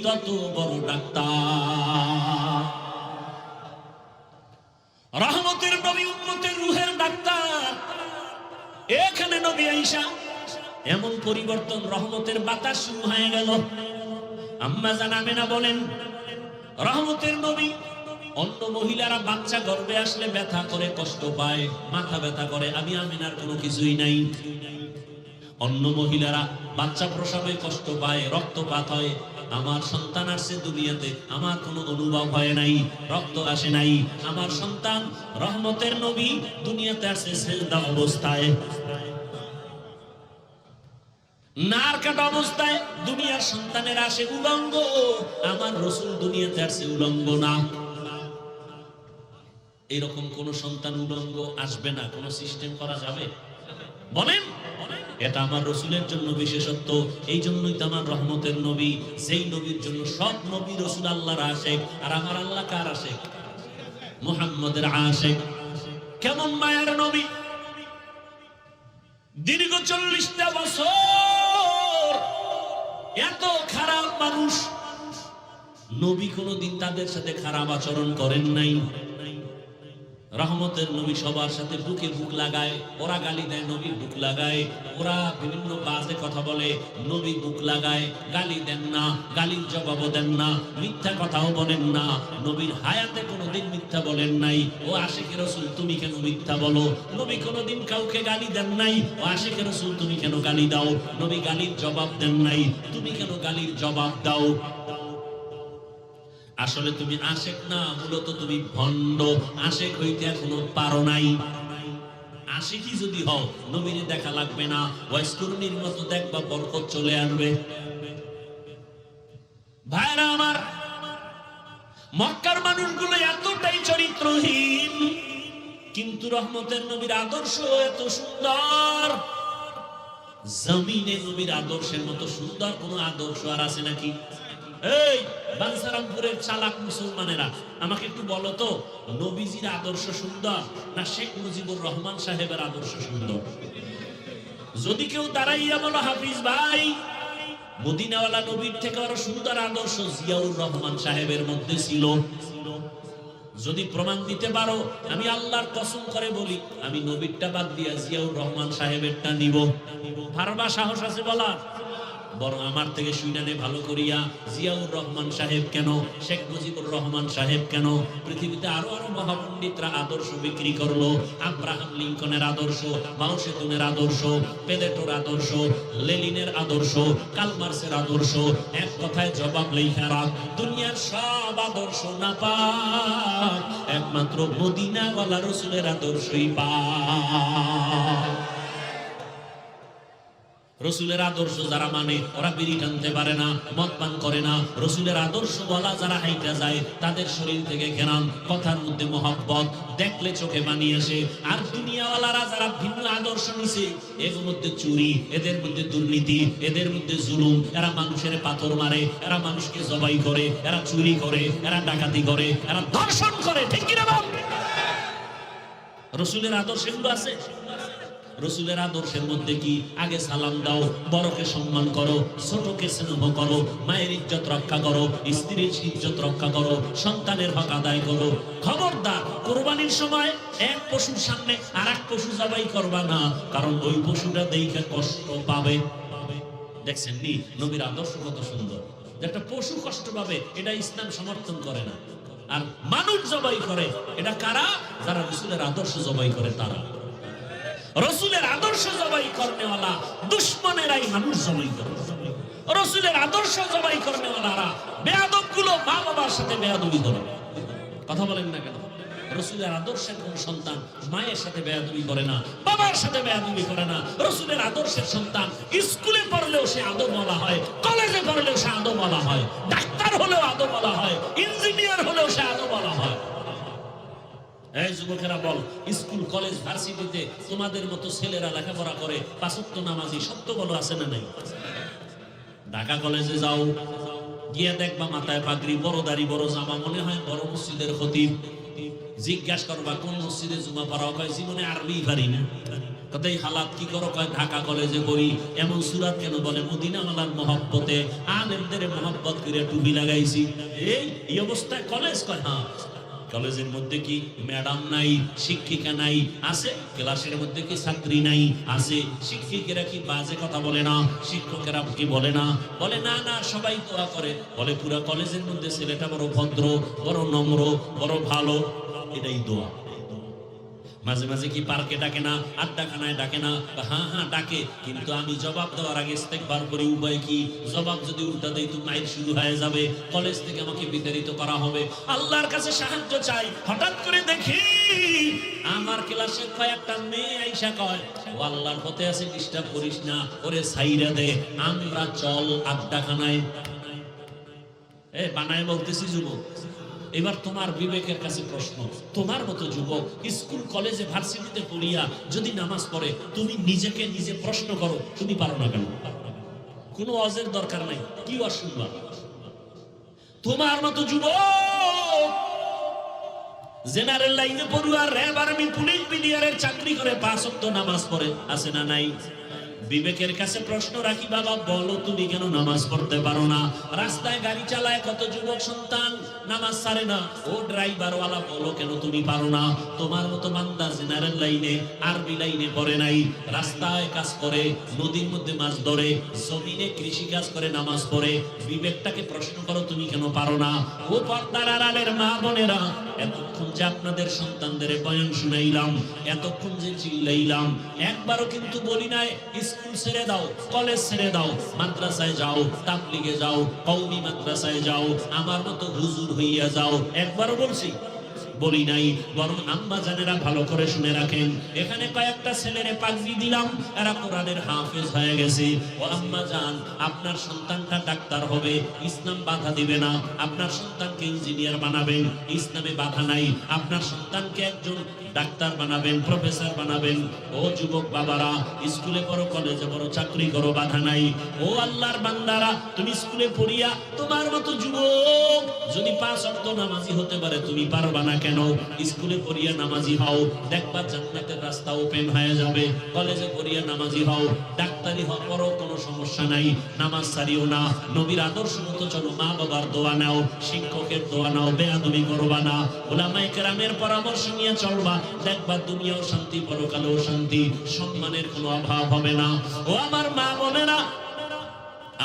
তত বড় ডাক্তার। রহমতের নবী, উম্মতের রূহের ডাক্তার। এখানে নবী আয়েশা এমন পরিবর্তন, রহমতের বাতাস শুরু হয়ে গেল। আম্মা জান আমেনা বলেন, রহমতের নবী, অন্য মহিলারা বাচ্চা গর্ভে আসলে ব্যথা করে, কষ্ট পায়, মাথা ব্যথা করে, আমি আমিনার কোনো কিছুই নাই। অন্য মহিলারা বাচ্চা প্রসবে কষ্ট পায়, রক্তপাত হয়, আমার সন্তান আসছে দুনিয়াতে, আমার কোনো অনুভব হয় নাই, রক্ত আসে নাই। আমার সন্তান রহমতের নবী দুনিয়াতে আসছে সেজদা অবস্থায়, নার কাটা অবস্থায়। দুনিয়ার সন্তানের আসে উলঙ্গ, আমার রসুল দুনিয়াতে আসছে উলঙ্গ না। এরকম কোন সন্তান উলঙ্গ আসবে না, কোন সিস্টেম করা যাবে? বলেন, এটা আমার রসুলের জন্য বিশেষত্ব। এই জন্যই তো আমার রহমতের নবী, যেই নবীর জন্য সব নবী রসুল আল্লাহর আশেক। আর আমার আল্লাহ কার আশেক? মুহাম্মদের আশেক। কেমন মায়ার নবী! দীর্ঘ 40টা বছর এত খারাপ মানুষ, নবী কোনদিন তাদের সাথে খারাপ আচরণ করেন নাই। রহমতের নবী সবার সাথে বুকে বুক লাগায়, ওরা গালি দেয় নবী বুক লাগায়, ওরা বিভিন্ন বাজে কথা বলে নবী বুক লাগায়, গালি দেন না, গালির জবাবও দেন না, মিথ্যা কথাও বলেন না, নবীর হায়াতে কোনোদিন মিথ্যা বলেন নাই। ও আশিকে রাসূল তুমি কেন মিথ্যা বলো? নবী কোনোদিন কাউকে গালি দেন নাই। ও আশিকে রাসূল তুমি কেন গালি দাও? নবী গালির জবাব দেন নাই, তুমি কেন গালির জবাব দাও? আসলে তুমি আশেক না, মূলত তুমি ভণ্ড। আশেক হইতে এখনো পারো নাই। আশিকি যদি হও নবীরে দেখা লাগবে না, ওয়াইসকুরনির মতো দেখবা বরকত চলে আসবে। ভাইরা আমার, মক্কার মানুষগুলো এতটাই চরিত্রহীন, কিন্তু রহমতের নবীর আদর্শ এত সুন্দর। জমিনে নবীর আদর্শের মতো সুন্দর কোন আদর্শ আর আছে নাকি? এই বাঞ্ছারামপুরের চালাক মুসলমানেরা আমাকে একটু বলো তো, নবীজির আদর্শ সুন্দর না শেখ মুজিবুর রহমান সাহেবের আদর্শ সুন্দর? যদি কেউ দাঁড়াইয়া বলো হাফিজ ভাই, মদিনাওয়ালা নবীর থেকে আরো সুন্দর আদর্শ জিয়াউর রহমান সাহেবের মধ্যে ছিল, যদি প্রমাণ দিতে পারো, আমি আল্লাহর কসম করে বলি, আমি নবীরটা বাদ দিয়া জিয়াউর রহমান সাহেবেরটা নিব। পারবা? সাহস আছে বলা? বরং আমার থেকে শুনানে ভালো করিয়া, জিয়াউর রহমান সাহেব কেন, শেখ মুজিবুর রহমান সাহেব কেন, পৃথিবীতে আরো আরো মহাপণ্ডিতরা আদর্শ বিক্রি করলো। আব্রাহাম লিঙ্কনের আদর্শ, মাও সেতুনের আদর্শ, পেলেটোর আদর্শ, লেনিনের আদর্শ, কালমার্সের আদর্শ, এক কথায় জবাব লেখা রাখ, দুনিয়ার সব আদর্শ না পাক, একমাত্র মদিনাওয়ালা রাসূলের আদর্শই পাক। রসুলের আদর্শ যারা মানে ওরা বিড়ি টানতে পারে না, মদ পান করে না। রসুলের আদর্শ বলা যারা হাইটা যায়, তাদের শরীর থেকে ঘেরান, কথার মধ্যে মহব্বত, দেখলে চোখে পানি আসে। আর দুনিয়াওয়ালারা যারা ভিন্ন আদর্শ নিছে, এর মধ্যে চুরি, এদের মধ্যে দুর্নীতি, এদের মধ্যে জুলুম, এরা মানুষের পাথর মারে, এরা মানুষকে জবাই করে, এরা চুরি করে, এরা ডাকাতি করে, এরা ধর্ষণ করে। ঠিক কিনা বল? রসুলের আদর্শ এগুলো আছে। রসুলের আদর্শের মধ্যে কি? আগে সালাম দাও, বড়কে সম্মান করো, ছোটকে স্নেহ করো, মায়ের ইজ্জত রক্ষা করো, স্ত্রীর ইজ্জত রক্ষা করো, সন্তানের হক আদায় করো। খবরদার, কোরবানির সময় এক পশুর সামনে আর এক পশু জবাই করবা না, কারণ ওই পশুটা দেখে কষ্ট পাবে। দেখছেন নি নবীর আদর্শ কত সুন্দর? একটা পশু কষ্ট পাবে, এটা ইসলাম সমর্থন করে না। আর মানুষ জবাই করে, এটা কারা? যারা রসুলের আদর্শ জবাই করে তারা। রসুলের আদর্শ জবাই করনেওয়ালা দুশ্মনেরাই মানুষ জবাই করে। রসুলের আদর্শ জবাই করনেওয়ালারা বেয়াদব গুলো মা বাবার সাথে বেয়াদবি করে। কথা বলেন না কেন? রসুলের আদর্শের কোন সন্তান মায়ের সাথে বেয়াদবি করে না, বাবার সাথে বেয়াদবি করে না। রসুলের আদর্শের সন্তান স্কুলে পড়লেও সে আদব বলা হয়, কলেজে পড়লেও সে আদব বলা হয়, ডাক্তার হলেও আদব বলা হয়, ইঞ্জিনিয়ার হলেও সে আদব বলা হয়। এই যুবকেরা বল, স্কুল কলেজ ভার্সিটিতে তোমাদের মতো ছেলেরা লেখাপড়া করে, পাঁচ ওয়াক্ত নামাজি, সত্য বলো আছে না নাই? ঢাকা কলেজে যাও, গিয়ে দেখবা মাথায় পাগড়ি, বড় দাড়ি, বড় জামা, মনে হয় বড় মসজিদের খতিব। জিজ্ঞাসা করবা কোন মসজিদে জুমা পড়া? কয় জীবনে আরবি পারি না। কথাই হালাত কি করো? কয় ঢাকা কলেজে করি। এমন সুরাত কেন? বলে মদিনাওয়ালার মহব্বতে, আলেমদের মহব্বত করে টুপি লাগাইছি। এই অবস্থায় কলেজ? কয় হ্যাঁ। কলেজের মধ্যে কি ম্যাডাম নাই, শিক্ষিকা নাই? আছে। ক্লাসের মধ্যে কি ছাত্রী নাই? আছে। শিক্ষিকেরা কি বাজে কথা বলে না? শিক্ষকেরা কি বলে না? বলে না না, সবাই দোয়া করে। বলে পুরো কলেজের মধ্যে ছেলেটা বড় ভদ্র, বড় নম্র, বড় ভালো, এটাই দোয়া। মাঝে মাঝে কি পার্কে ডাকে না, আড্ডাখানায় ডাকে না? হ্যাঁ হ্যাঁ ডাকে, কিন্তু আমি জবাব দেওয়ার আগে ইস্তেগফার করি। উপায় কি? জবাব যদি উল্টা দেই তো মাইর শুরু হয়ে যাবে, কলেজ থেকে আমাকে বিতাড়িত করা হবে। আল্লাহর কাছে সাহায্য চাই। হঠাৎ করে দেখি আমার ক্লাসে কয়েকটা মেয়ে আইসা কয়, ও আল্লাহর পথে আছে, ডিস্টার্ব করিস না, ওরে সাইরা দে, আমরা চল আড্ডাখানায়। বানায় বলতেছি যুবক, এবার তোমার বিবেকের কাছে প্রশ্ন, তোমার মতো যুবক স্কুল কলেজে ভার্সিটিতে পড়িয়া যদি নামাজ পড়ে, তুমি নিজেকে নিজে প্রশ্ন করো, তুমি পারো না কেন? কোনো ওয়াজের দরকার নাই, কি ওয়াজ শুনবা? তোমার মতো যুবক জেনারেল লাইনে পড়ুয়া, র‍্যাব, আর্মি, পুলিশ, বিডিআরের চাকরি করে, 5 ওয়াক্ত নামাজ পড়ে, আছে না নাই? বিবেকের কাছে প্রশ্ন রাখি, বাবা বলো তুমি কেন নামাজ পড়তে পারো না? রাস্তায় গাড়ি চালায় কত যুবক সন্তান নামাজ ছাড়ে না। ও ড্রাইভার ওয়ালা বলো কেন তুমি পারো না? তোমার মতো বান্দা জেনারেল লাইনে আরবি লাইনে পড়ে নাই, রাস্তায় কাজ করে, নদীর মধ্যে মাছ ধরে, জমিনে কৃষি কাজ করে, নামাজ পড়ে। বিবেকটাকে প্রশ্ন করো তুমি কেন পারো না? ও পর্দার আড়ালের মা বোনেরা, এতক্ষণ যে আপনাদের সন্তানদের বয়ান শুনাইলাম, এতক্ষণ যে চিল্লাইলাম, একবারও কিন্তু বলি নাই স্কুল ছেড়ে দাও, কলেজ ছেড়ে দাও, মাদ্রাসায় যাও, তাবলিগে যাও, কওমি মাদ্রাসায় যাও, আমার মতো হুজুর হইয়া যাও, একবারও বলছি? বলি নাই। বরং আম্মা জানেরা ভালো করে শুনে রাখেন, এখানে কয়েকটা ছেলেরে পাগড়ি দিলাম, এরা কোরআনের হাফেজ হয়ে গেছে। ও আম্মা জান, আপনার সন্তানটা ডাক্তার হবে, ইসলাম বাধা দিবে না। আপনার সন্তানকে ইঞ্জিনিয়ার বানাবেন, ইসলামে বাধা নাই। আপনার সন্তানকে একজন ডাক্তার বানাবেন, প্রফেসর বানাবেন। ও যুবক বাবারা, স্কুলে পড়ো, কলেজে পড়ো, চাকরি করো, বাধা নাই। ও আল্লাহর বান্দারা, তুমি স্কুলে পড়িয়া তোমার মতো যুবক যদি 5 ওয়াক্ত নামাজি হতে পারে, তুমি পারবা না কেন? স্কুলে পড়িয়া নামাজি হও, দেখবা জান্নাতের রাস্তা ওপেন হয়ে যাবে। কলেজে পড়িয়া নামাজি হও, ডাক্তারি হও, পড়ো, কোনো সমস্যা নাই। নামাজ ছাড়িও না, নবীর আদর্শ মতো চলো, মা বাবার দোয়া নাও, শিক্ষকের দোয়া নাও, বেয়াদবি করবা না, উলামায়ে কেরামের পরামর্শ নিয়ে চলবা, দেখবা দুনিয়াও শান্তি, পরকালেও শান্তি, সম্মানের কোনো অভাব হবে না। ও আমার মা বোনেরা,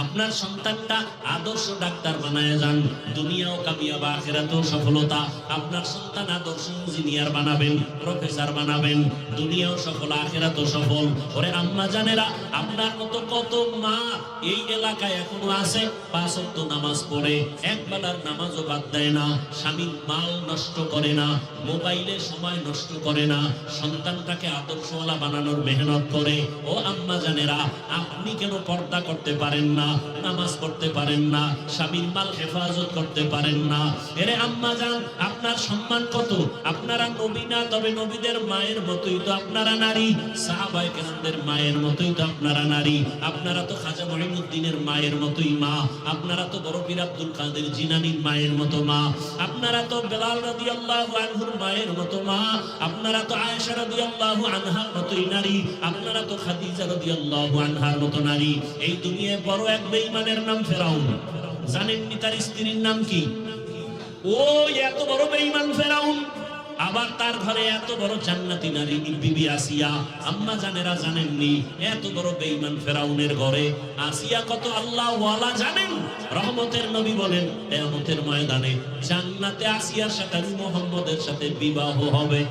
আপনার সন্তানটা আদর্শ ডাক্তার বানায় যান, দুনিয়াও কামিয়াব, আখিরাতেও সফলতা। আপনার সন্তান আদর্শ ইঞ্জিনিয়ার বানাবেন, প্রফেসর বানাবেন, দুনিয়াও সফল, আখিরাতেও সফল। ওরে আম্মা জানেরা, আপনার মতো কত মা এই এলাকায় এখনো আছে, 5 ওয়াক্ত নামাজ পড়ে, একবেলার নামাজও বাদ দেয় না, স্বামীর মাল নষ্ট করে না, মোবাইলে সময় নষ্ট করে না, সন্তানটাকে আদর্শওয়ালা বানানোর মেহনত করে। ও আম্মা জানেরা, আপনি কেন পর্দা করতে পারেন না, নামাজ পড়তে পারেন না, স্বামীর মাল হেফাজত করতে পারেন না? এরে আম্মা জান, আপনার সম্মান কত? আপনারা নবী না, তবে নবীদের মায়ের মতোই তো আপনারা নারী, সাহাবায়ে কেরামদের মায়ের মতোই তো আপনারা নারী। আপনারা তো খাজা মঈনুদ্দিনের মায়ের মতোই মা, আপনারা তো বড় পীর আব্দুল কাদের জিলানীর মায়ের মতো মা, আপনারা তো বেলাল রাদিয়াল্লাহু আনহুর মায়ের মতো মা, আপনারা তো আয়েশা রাদিয়াল্লাহু আনহার মতোই নারী, আপনারা তো খাদিজা রাদিয়াল্লাহু আনহার মতো নারী। এই দুনিয়ায় বড় এক বেঈমানের নাম ফেরাউন, জানেননি তার স্ত্রীর নাম কি? ওই এত বড় বেঈমান ফেরাউন, আবার তার ঘরে এত বড় জান্নাতি নারী বিবি আসিয়া। আম্মা জানেরা জানেননি, এত বড় বেঈমান ফেরাউনের ঘরে আসিয়া কত আল্লাহ ওয়ালা জানেন? রহমতের নবী বলেন, কিয়ামতের ময়দানে জান্নাতে আসিয়ার সাথে মুহাম্মদের সাথে বিবাহ হবে।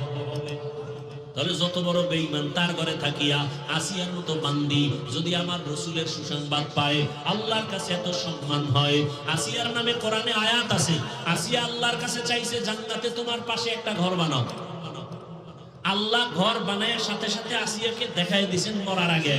তাহলে যত বড় বেঈমান তার ঘরে থাকিয়া আসিয়ার মতো বান্দি যদি আমার রাসূলের সুসংবাদ পায়, আল্লাহর কাছে এত সম্মান হয়। আসিয়ার নামে কোরআনে আয়াত আছে, আসিয়া আল্লাহর কাছে চাইছে, জান্নাতে তোমার পাশে একটা ঘর বানাও। আল্লাহ ঘর বানায় সাথে সাথে আসিয়াকে দেখাই দিয়েছেন মরার আগে।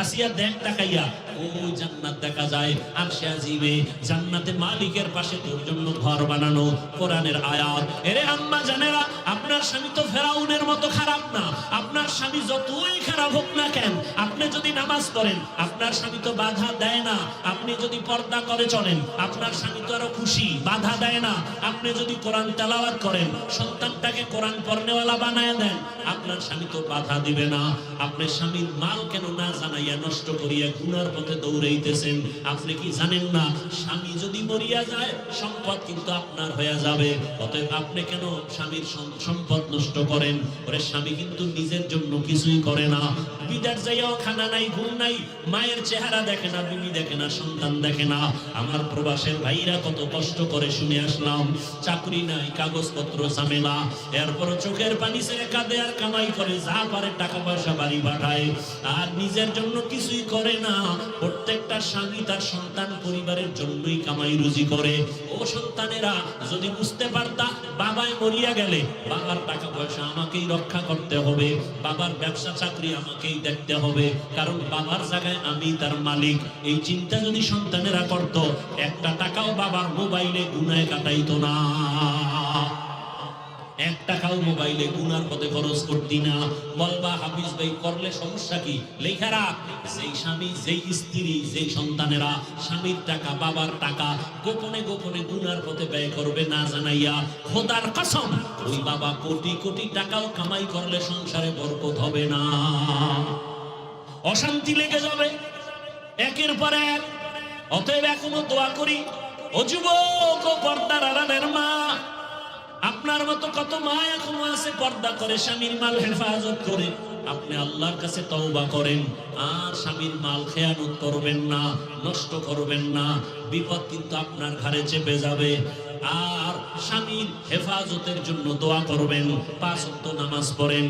আসিয়া দেখ তাকাইয়া, ওই জান্নাত দেখা যায়, আরশে আজিমে জান্নাতে মালিকের পাশে তোর জন্য ঘর বানানো, কোরআনের আয়াত। এরে আম্মা জানেরা, আপনার স্বামী তো ফেরাউনের মতো খারাপ না। আপনার স্বামী যতই খারাপ হোক না কেন, আপনি যদি নামাজ পড়েন, আপনার স্বামী তো বাধা দেয় না। আপনি যদি পর্দা করে চলেন, আপনার স্বামী তো আরো খুশি, বাধা দেয় না। আপনি যদি কোরআন তেলাওয়াত করেন, সন্তানটাকে কোরআন পড়নেওয়ালা বানায় দেন, আপনার স্বামী তো বাধা দিবে না। আপনার স্বামীর মাল কেন না জানাইয়া নষ্ট করিয়া গুনার পথে দৌড়াইতেছেন? আপনি কি জানেন না, স্বামী যদি মরিয়া যায়, সম্পদ কিন্তু আপনার হয়ে যাবে। অতএব আপনি কেন স্বামীর সম্পদ নষ্ট করেন? ওরে স্বামী কিন্তু নিজের জন্য কিছুই করে না, বিদেশ যাইয়াও খানা নাই, ঘুম নাই, মায়ের চেহারা দেখে না, বিবি দেখে না, সন্তান দেখে না। আমার প্রবাসের ভাইরা কত কষ্ট করে শুনে আসলাম, চাকরি নাই, কাগজপত্র ঝামেলা, এরপর চোখের পানি ছেড়ে কাঁদে আর কামাই করে, যা পারে টাকা পয়সা বাড়ি পাঠায়, আর নিজের জন্য কিছুই করে না। প্রত্যেকটা স্বামী তার সন্তান পরিবারের জন্যই কামাই রুজি করে। ও সন্তানেরা, যদি বুঝতে পারতা, বাবাই মরিয়া গেলে বাবার টাকা পয়সা আমাকেই রক্ষা করতে হবে, বাবার ব্যবসা চাকরি আমাকেই দেখতে হবে, কারণ বাবার জায়গায় আমি তার মালিক। এই চিন্তা যদি সন্তানেরা করত, একটা টাকাও বাবার মোবাইলে গুনায় কাটাইতো না, 1 টাকাও মোবাইলে গুনার পথে খরচ করতি না। বলবা হাফিজ ভাই, করলে সমস্যা কি? লেখা রাখ, যেই স্বামী, যেই স্ত্রী, যেই সন্তানেরা স্বামীর টাকা, বাবার টাকা গোপনে গোপনে গুনার পথে ব্যয় করবে না জানাইয়া, খোদার কসম, ওই বাবা কোটি কোটি টাকাও কামাই করলে সংসারে বরকত হবে না, অশান্তি লেগে যাবে একের পর এক। অতএব এখনো দোয়া করি, ও যুবক, ও পর্দার আড়ালের মা, আপনার মতো কত মা এখনো আছে পর্দা করে স্বামীর মাল হেফাজত করে। আপনি আল্লাহর কাছে তওবা করেন, আর স্বামীর মাল খেয়ানত করবেন না, নষ্ট করবেন না। বিপদ কিন্তু আপনার ঘাড়ে চেপে যাবে। আর স্বামীর হেফাজতের জন্য দোয়া করবেন, 5 ওয়াক্ত নামাজ পড়েন,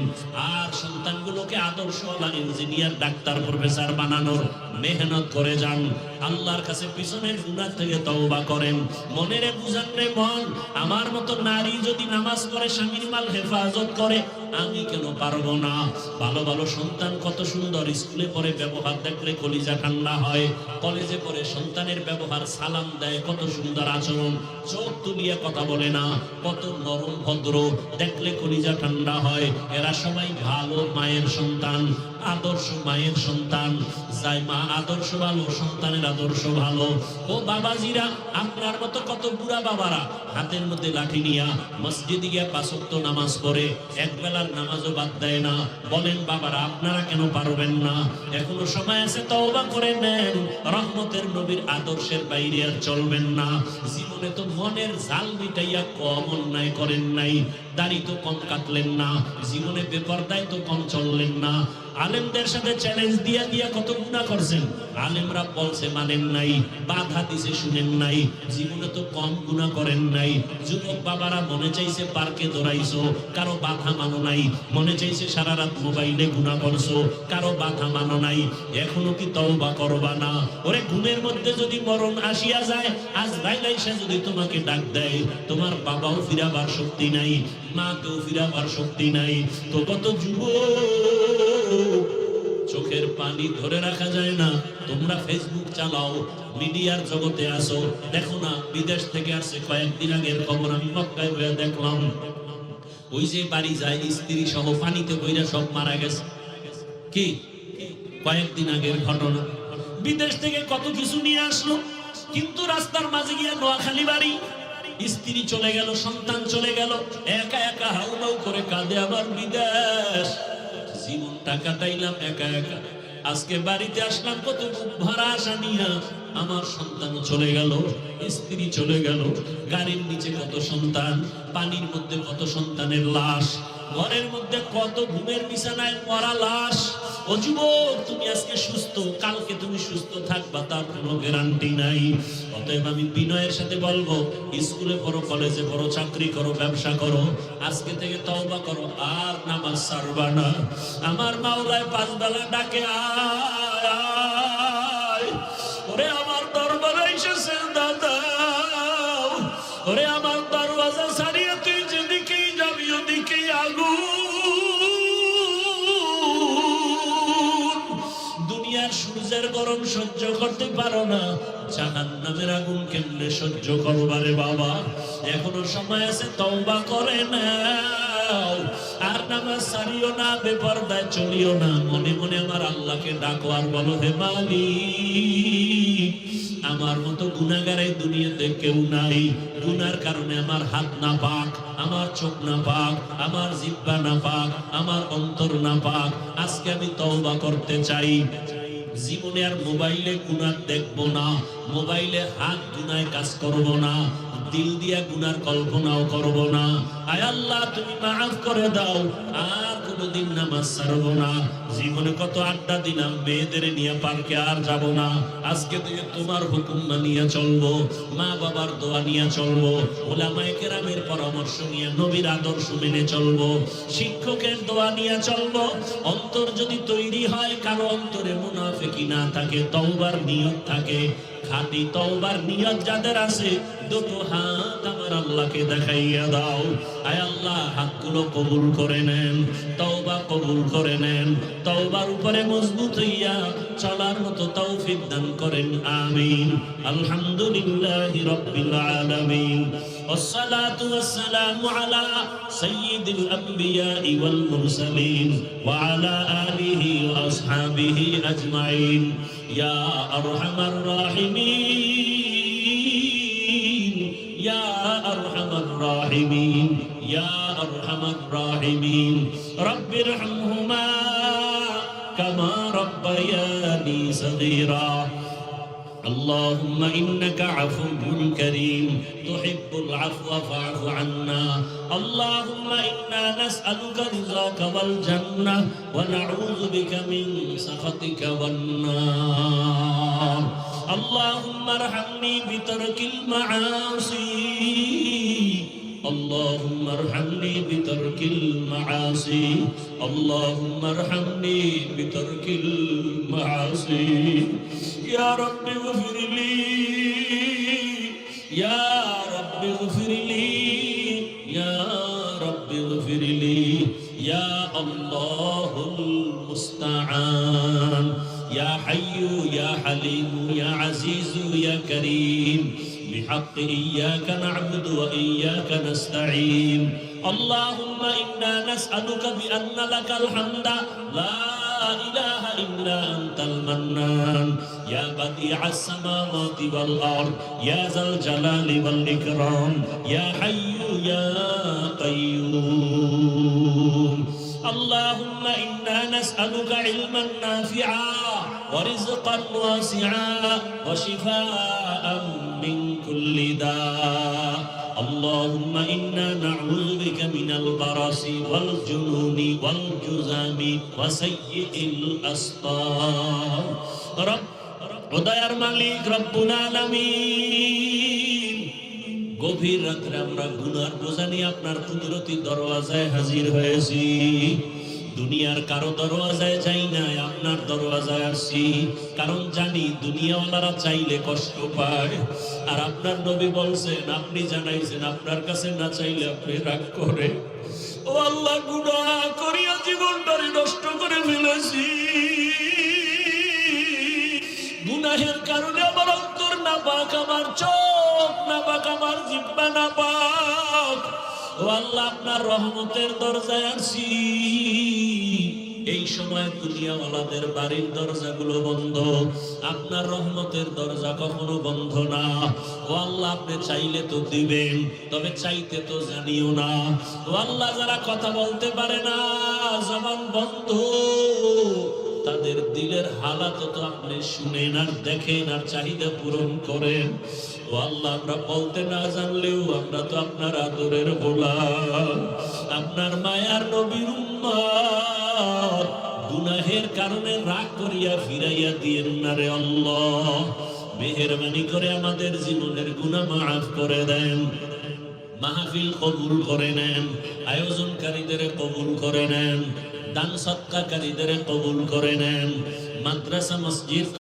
আর সন্তানগুলোকে আদর্শওয়ালা ইঞ্জিনিয়ার, ডাক্তার, প্রফেসর বানানোর মেহনত করে যান। আল্লাহর কাছে পিছনের গুনাহ থেকে তওবা করেন। মনেরে বুঝান রে মন, আমার মতো নারী যদি নামাজ পড়ে, স্বামীর মাল হেফাজত করে, আমি কেন পারবো না? ভালো ভালো সন্তান কত সুন্দর স্কুলে পড়ে, ব্যবহার দেখলে কলিজা ঠান্ডা হয়। কলেজে পড়ে সন্তানের ব্যবহার, সালাম দেয়, কত সুন্দর আচরণ, চোখ তুলিয়ে কথা বলে না, কত নরম ভদ্র, দেখলে কলিজা ঠান্ডা হয়। এরা সবাই ভালো মায়ের সন্তান, আদর্শ মায়ের সন্তান। যাই মা আদর্শ ভালো, সন্তানের আদর্শ ভালো। ও বাবাজিরা, আপনার মতো কত বুড়া বাবারা হাতের মধ্যে লাঠি নিয়া মসজিদে গিয়ে 5 ওয়াক্ত নামাজ পড়ে, একবেলার নামাজও বাদ দেয় না। বলেন বাবারা, আপনারা কেন পারবেন না? এখনো সময় আছে, তওবা করে নেন। রহমতের নবীর আদর্শের বাইরে আর চলবেন না। জীবনে তো মনের জাল মিটাইয়া কম অন্যায় করেন নাই, দাড়ি তো কম কাটলেন না, জীবনে বেপরদায় তো কম চললেন না। আলেমদের সাথে চ্যালেঞ্জ দিয়া দিয়া কত গুনাহ করছেন, আলেমরা বলছে মানেন নাই, বাধা দিছে শুনেন নাই, জীবনে তো কম গুনাহ করেন নাই। যুবক বাবারা, মনে চাইছে পার্কে দৌড়াইছো, কারো বাধা মানো নাই। মনে চাইছে সারা রাত মোবাইলে গুনাহ করছো, কারো বাধা মানো নাই। এখনো কি তওবা করবা না? ওরে, ঘুমের মধ্যে যদি মরণ আসিয়া যায়, আজরাইল আইসা যদি তোমাকে ডাক দেয়, তোমার বাবাও ফিরাবার শক্তি নাই, মাকেও ফিরাবার শক্তি নাই। তো কত যুবক, চোখের পানি ধরে রাখা যায় না। তোমরা ফেসবুক চালাও, মিডিয়ার জগতে আসো, দেখো না বিদেশ থেকে আসছে। কয়েকদিন আগের খবর আমি মক্কায় হয়ে দেখলাম, ওই যে বাড়ি যায় স্ত্রী সহ পানিতে বইরা সব মারা গেছে। কি কয়েকদিন আগের ঘটনা। বিদেশ থেকে কত কিছু নিয়ে আসলো, কিন্তু রাস্তার মাঝে গিয়া নোয়াখালী বাড়ি, স্ত্রী চলে গেল, সন্তান চলে গেল, একা একা হাউমাউ করে কাঁদে, আমার বিদেশ, জীবনটা কাটাইলাম একা একা, আজকে বাড়িতে আসলাম কত বুক ভরা আশা নিয়া, আমার সন্তান চলে গেল, স্ত্রী চলে গেল, গাড়ির নিচে কত সন্তান, পানির মধ্যে কত সন্তানের লাশ, ঘরের মধ্যে কত ঘুমের বিছানায় মরা লাশ। ও যুবক, তুমি আজকে সুস্থ, কালকে তুমি সুস্থ থাকবা তার কোনো গ্যারান্টি নাই। অতএব আমি বিনয়ের সাথে বলবো, স্কুলে পড়ো, কলেজে পড়ো, চাকরি করো, ব্যবসা করো, আজকে থেকে তওবা করো, আর নামাজ ছাড়বা না। আমার মাওলায় 5 বেলা ডাকে, আয় ওরে আমার দরবারে এসেছে দাদা, ওরে আমার দরওয়াজা ছাড়িয়ে তুই যেদিকেই যাবি ওদিকেই আগুন। দুনিয়ার সূর্যের গরম সহ্য করতে পারো না, জাহান্নামের আগুন কেমনে সহ্য করবারে বাবা? এখনো সময় আছে, তওবা করে নাও, আর নামাজ ছাড়িও না, বেপরদায় চলিও না। মনে মনে আমার আল্লাহকে ডাকো আর বলো, হে মালিক, আমার মতো গুনাহগার এই দুনিয়াতে কেউ নাই। গুনার কারণে আমার হাত না পাক, আমার চোখ না পাক, আমার জিহ্বা না পাক, আমার অন্তর না পাক। আজকে আমি তওবা করতে চাই। জীবনে আর মোবাইলে গুনাহ দেখবো না, মোবাইলে হাত গুনায় কাজ করব না, দিল দিয়া গুনার কল্পনাও করব না। আয় আল্লাহ, তুমি মাফ করে দাও, আর কোনোদিন নামাজ ছাড়ব না। জীবনে কত আড্ডা দিলাম, মেয়েদের নিয়ে পার্কে আর যাব না। আজকে থেকে তোমার হুকুম মানিয়ে চলবো, মা বাবার দোয়া নিয়ে চলবো, ওলামায়ে কেরামের পরামর্শ নিয়ে নবীর আদর্শ মেনে চলবো, শিক্ষকের দোয়া নিয়ে চলবো। অন্তর যদি তৈরি হয়, কারো অন্তরে মুনাফিকি না থাকে, তওবার নিয়ত থাকে, খাঁটি তওবার নিয়ত যাদের আছে, দুটো হাত আমার আল্লাহকে দেখাইয়া দাও। আয় আল্লাহ, হাতগুলো কবুল করে নেন, তওবা কবুল করে নেন, তওবার উপরে মজবুত হইয়া চলার মতো তৌফিক দান করেন, আমিন। আলহামদুলিল্লাহি রাব্বিল আলামিন, ওয়াসসালাতু ওয়াসসালামু আলা সাইয়্যিদিল আমবিয়াই ওয়াল মুরসালিন ওয়া আলা আলিহি ওয়া আসহাবিহি আজমাইন। ইয়া আরহামার রাহিমিন, ইয়া আরহামার রাহিমিন, ইয়া আরহামার রাহিমিন। রব্বিরহামহুমা কামা রাব্বায়ানি সগীরা। اللهم إنك عفو كريم تحب العفو فاعف عنا اللهم إنا نسألك رضاك والجنة ونعوذ بك من سخطك والنار اللهم ارحمني بترك المعاصي اللهم ارحمني بترك المعاصي اللهم ارحمني بترك المعاصي يا رب اغفر لي يا رب اغفر لي يا رب اغفر لي يا الله المستعان يا حي يا حليم يا عزيز يا كريم بحق إياك نعبد وإياك نستعين اللهم إنا نسألك بأن لك الحمد لا إله إلا أنت المنان يا بديع السماوات والأرض يا ذا الجلال والإكرام يا حي يا قيوم اللهم إنا نسألك علما نافعا ورزقا واسعا وشفاء من كل داء اللهم إنا نعوذ بك من البرص والجنون والجذام وسيء الأسقام رب দয়ার মালিক রব্বুল আলামিন গভীর রাতে আমরা গুনার বোঝা নিয়ে আপনার কুদরতি দরওয়াজায় হাজির হয়েছি দুনিয়ার কারো দরওয়াজায় যাই না আপনার দরওয়াজায় আসছি কারণ জানি দুনিয়াওয়ালারা চাইলে কষ্ট পায় আর আপনার নবী বলছেন আপনি জানাইছেন আপনার কাছে না চাইলে আপনি রাগ করে ও আল্লাহ গুনাহ করিয়া জীবনটারে নষ্ট করে ফেলেছি গুনাহের কারণে আমার অন্তর নাপাক আমার চোখ নাপাক আমার জিহ্বা নাপাক ও আল্লাহ আপনার রহমতের দরজায় আসছি এই সময় দুনিয়াওয়ালাদের বাড়ির দরজাগুলো বন্ধ আপনার রহমতের দরজা কখনো বন্ধ না ও আল্লাহ আপনি চাইলে তো দিবেন তবে চাইতে তো জানিও না ও আল্লাহ যারা কথা বলতে পারে না জবান বন্ধ তাদের দিলের হালাত তো আপনি শুনেন আর দেখেন আর চাহিদা পূরণ করেন ও আল্লাহ আমরা বলতে না জানলেও আমরা তো আপনার আদরের গোলাম আপনার মায়ার নবীর উম্মত গুনাহের কারণে রাগ করিয়া ফিরাইয়া দিয়েন না রে আল্লাহ মেহেরবানি করে আমাদের জীবনের গুনাহ মাফ করে দেন মাহফিল কবুল করে নেন আয়োজনকারীদের কবুল করে নেন দান সদকাকারীদের কবুল করে নেন মাদ্রাসা মসজিদ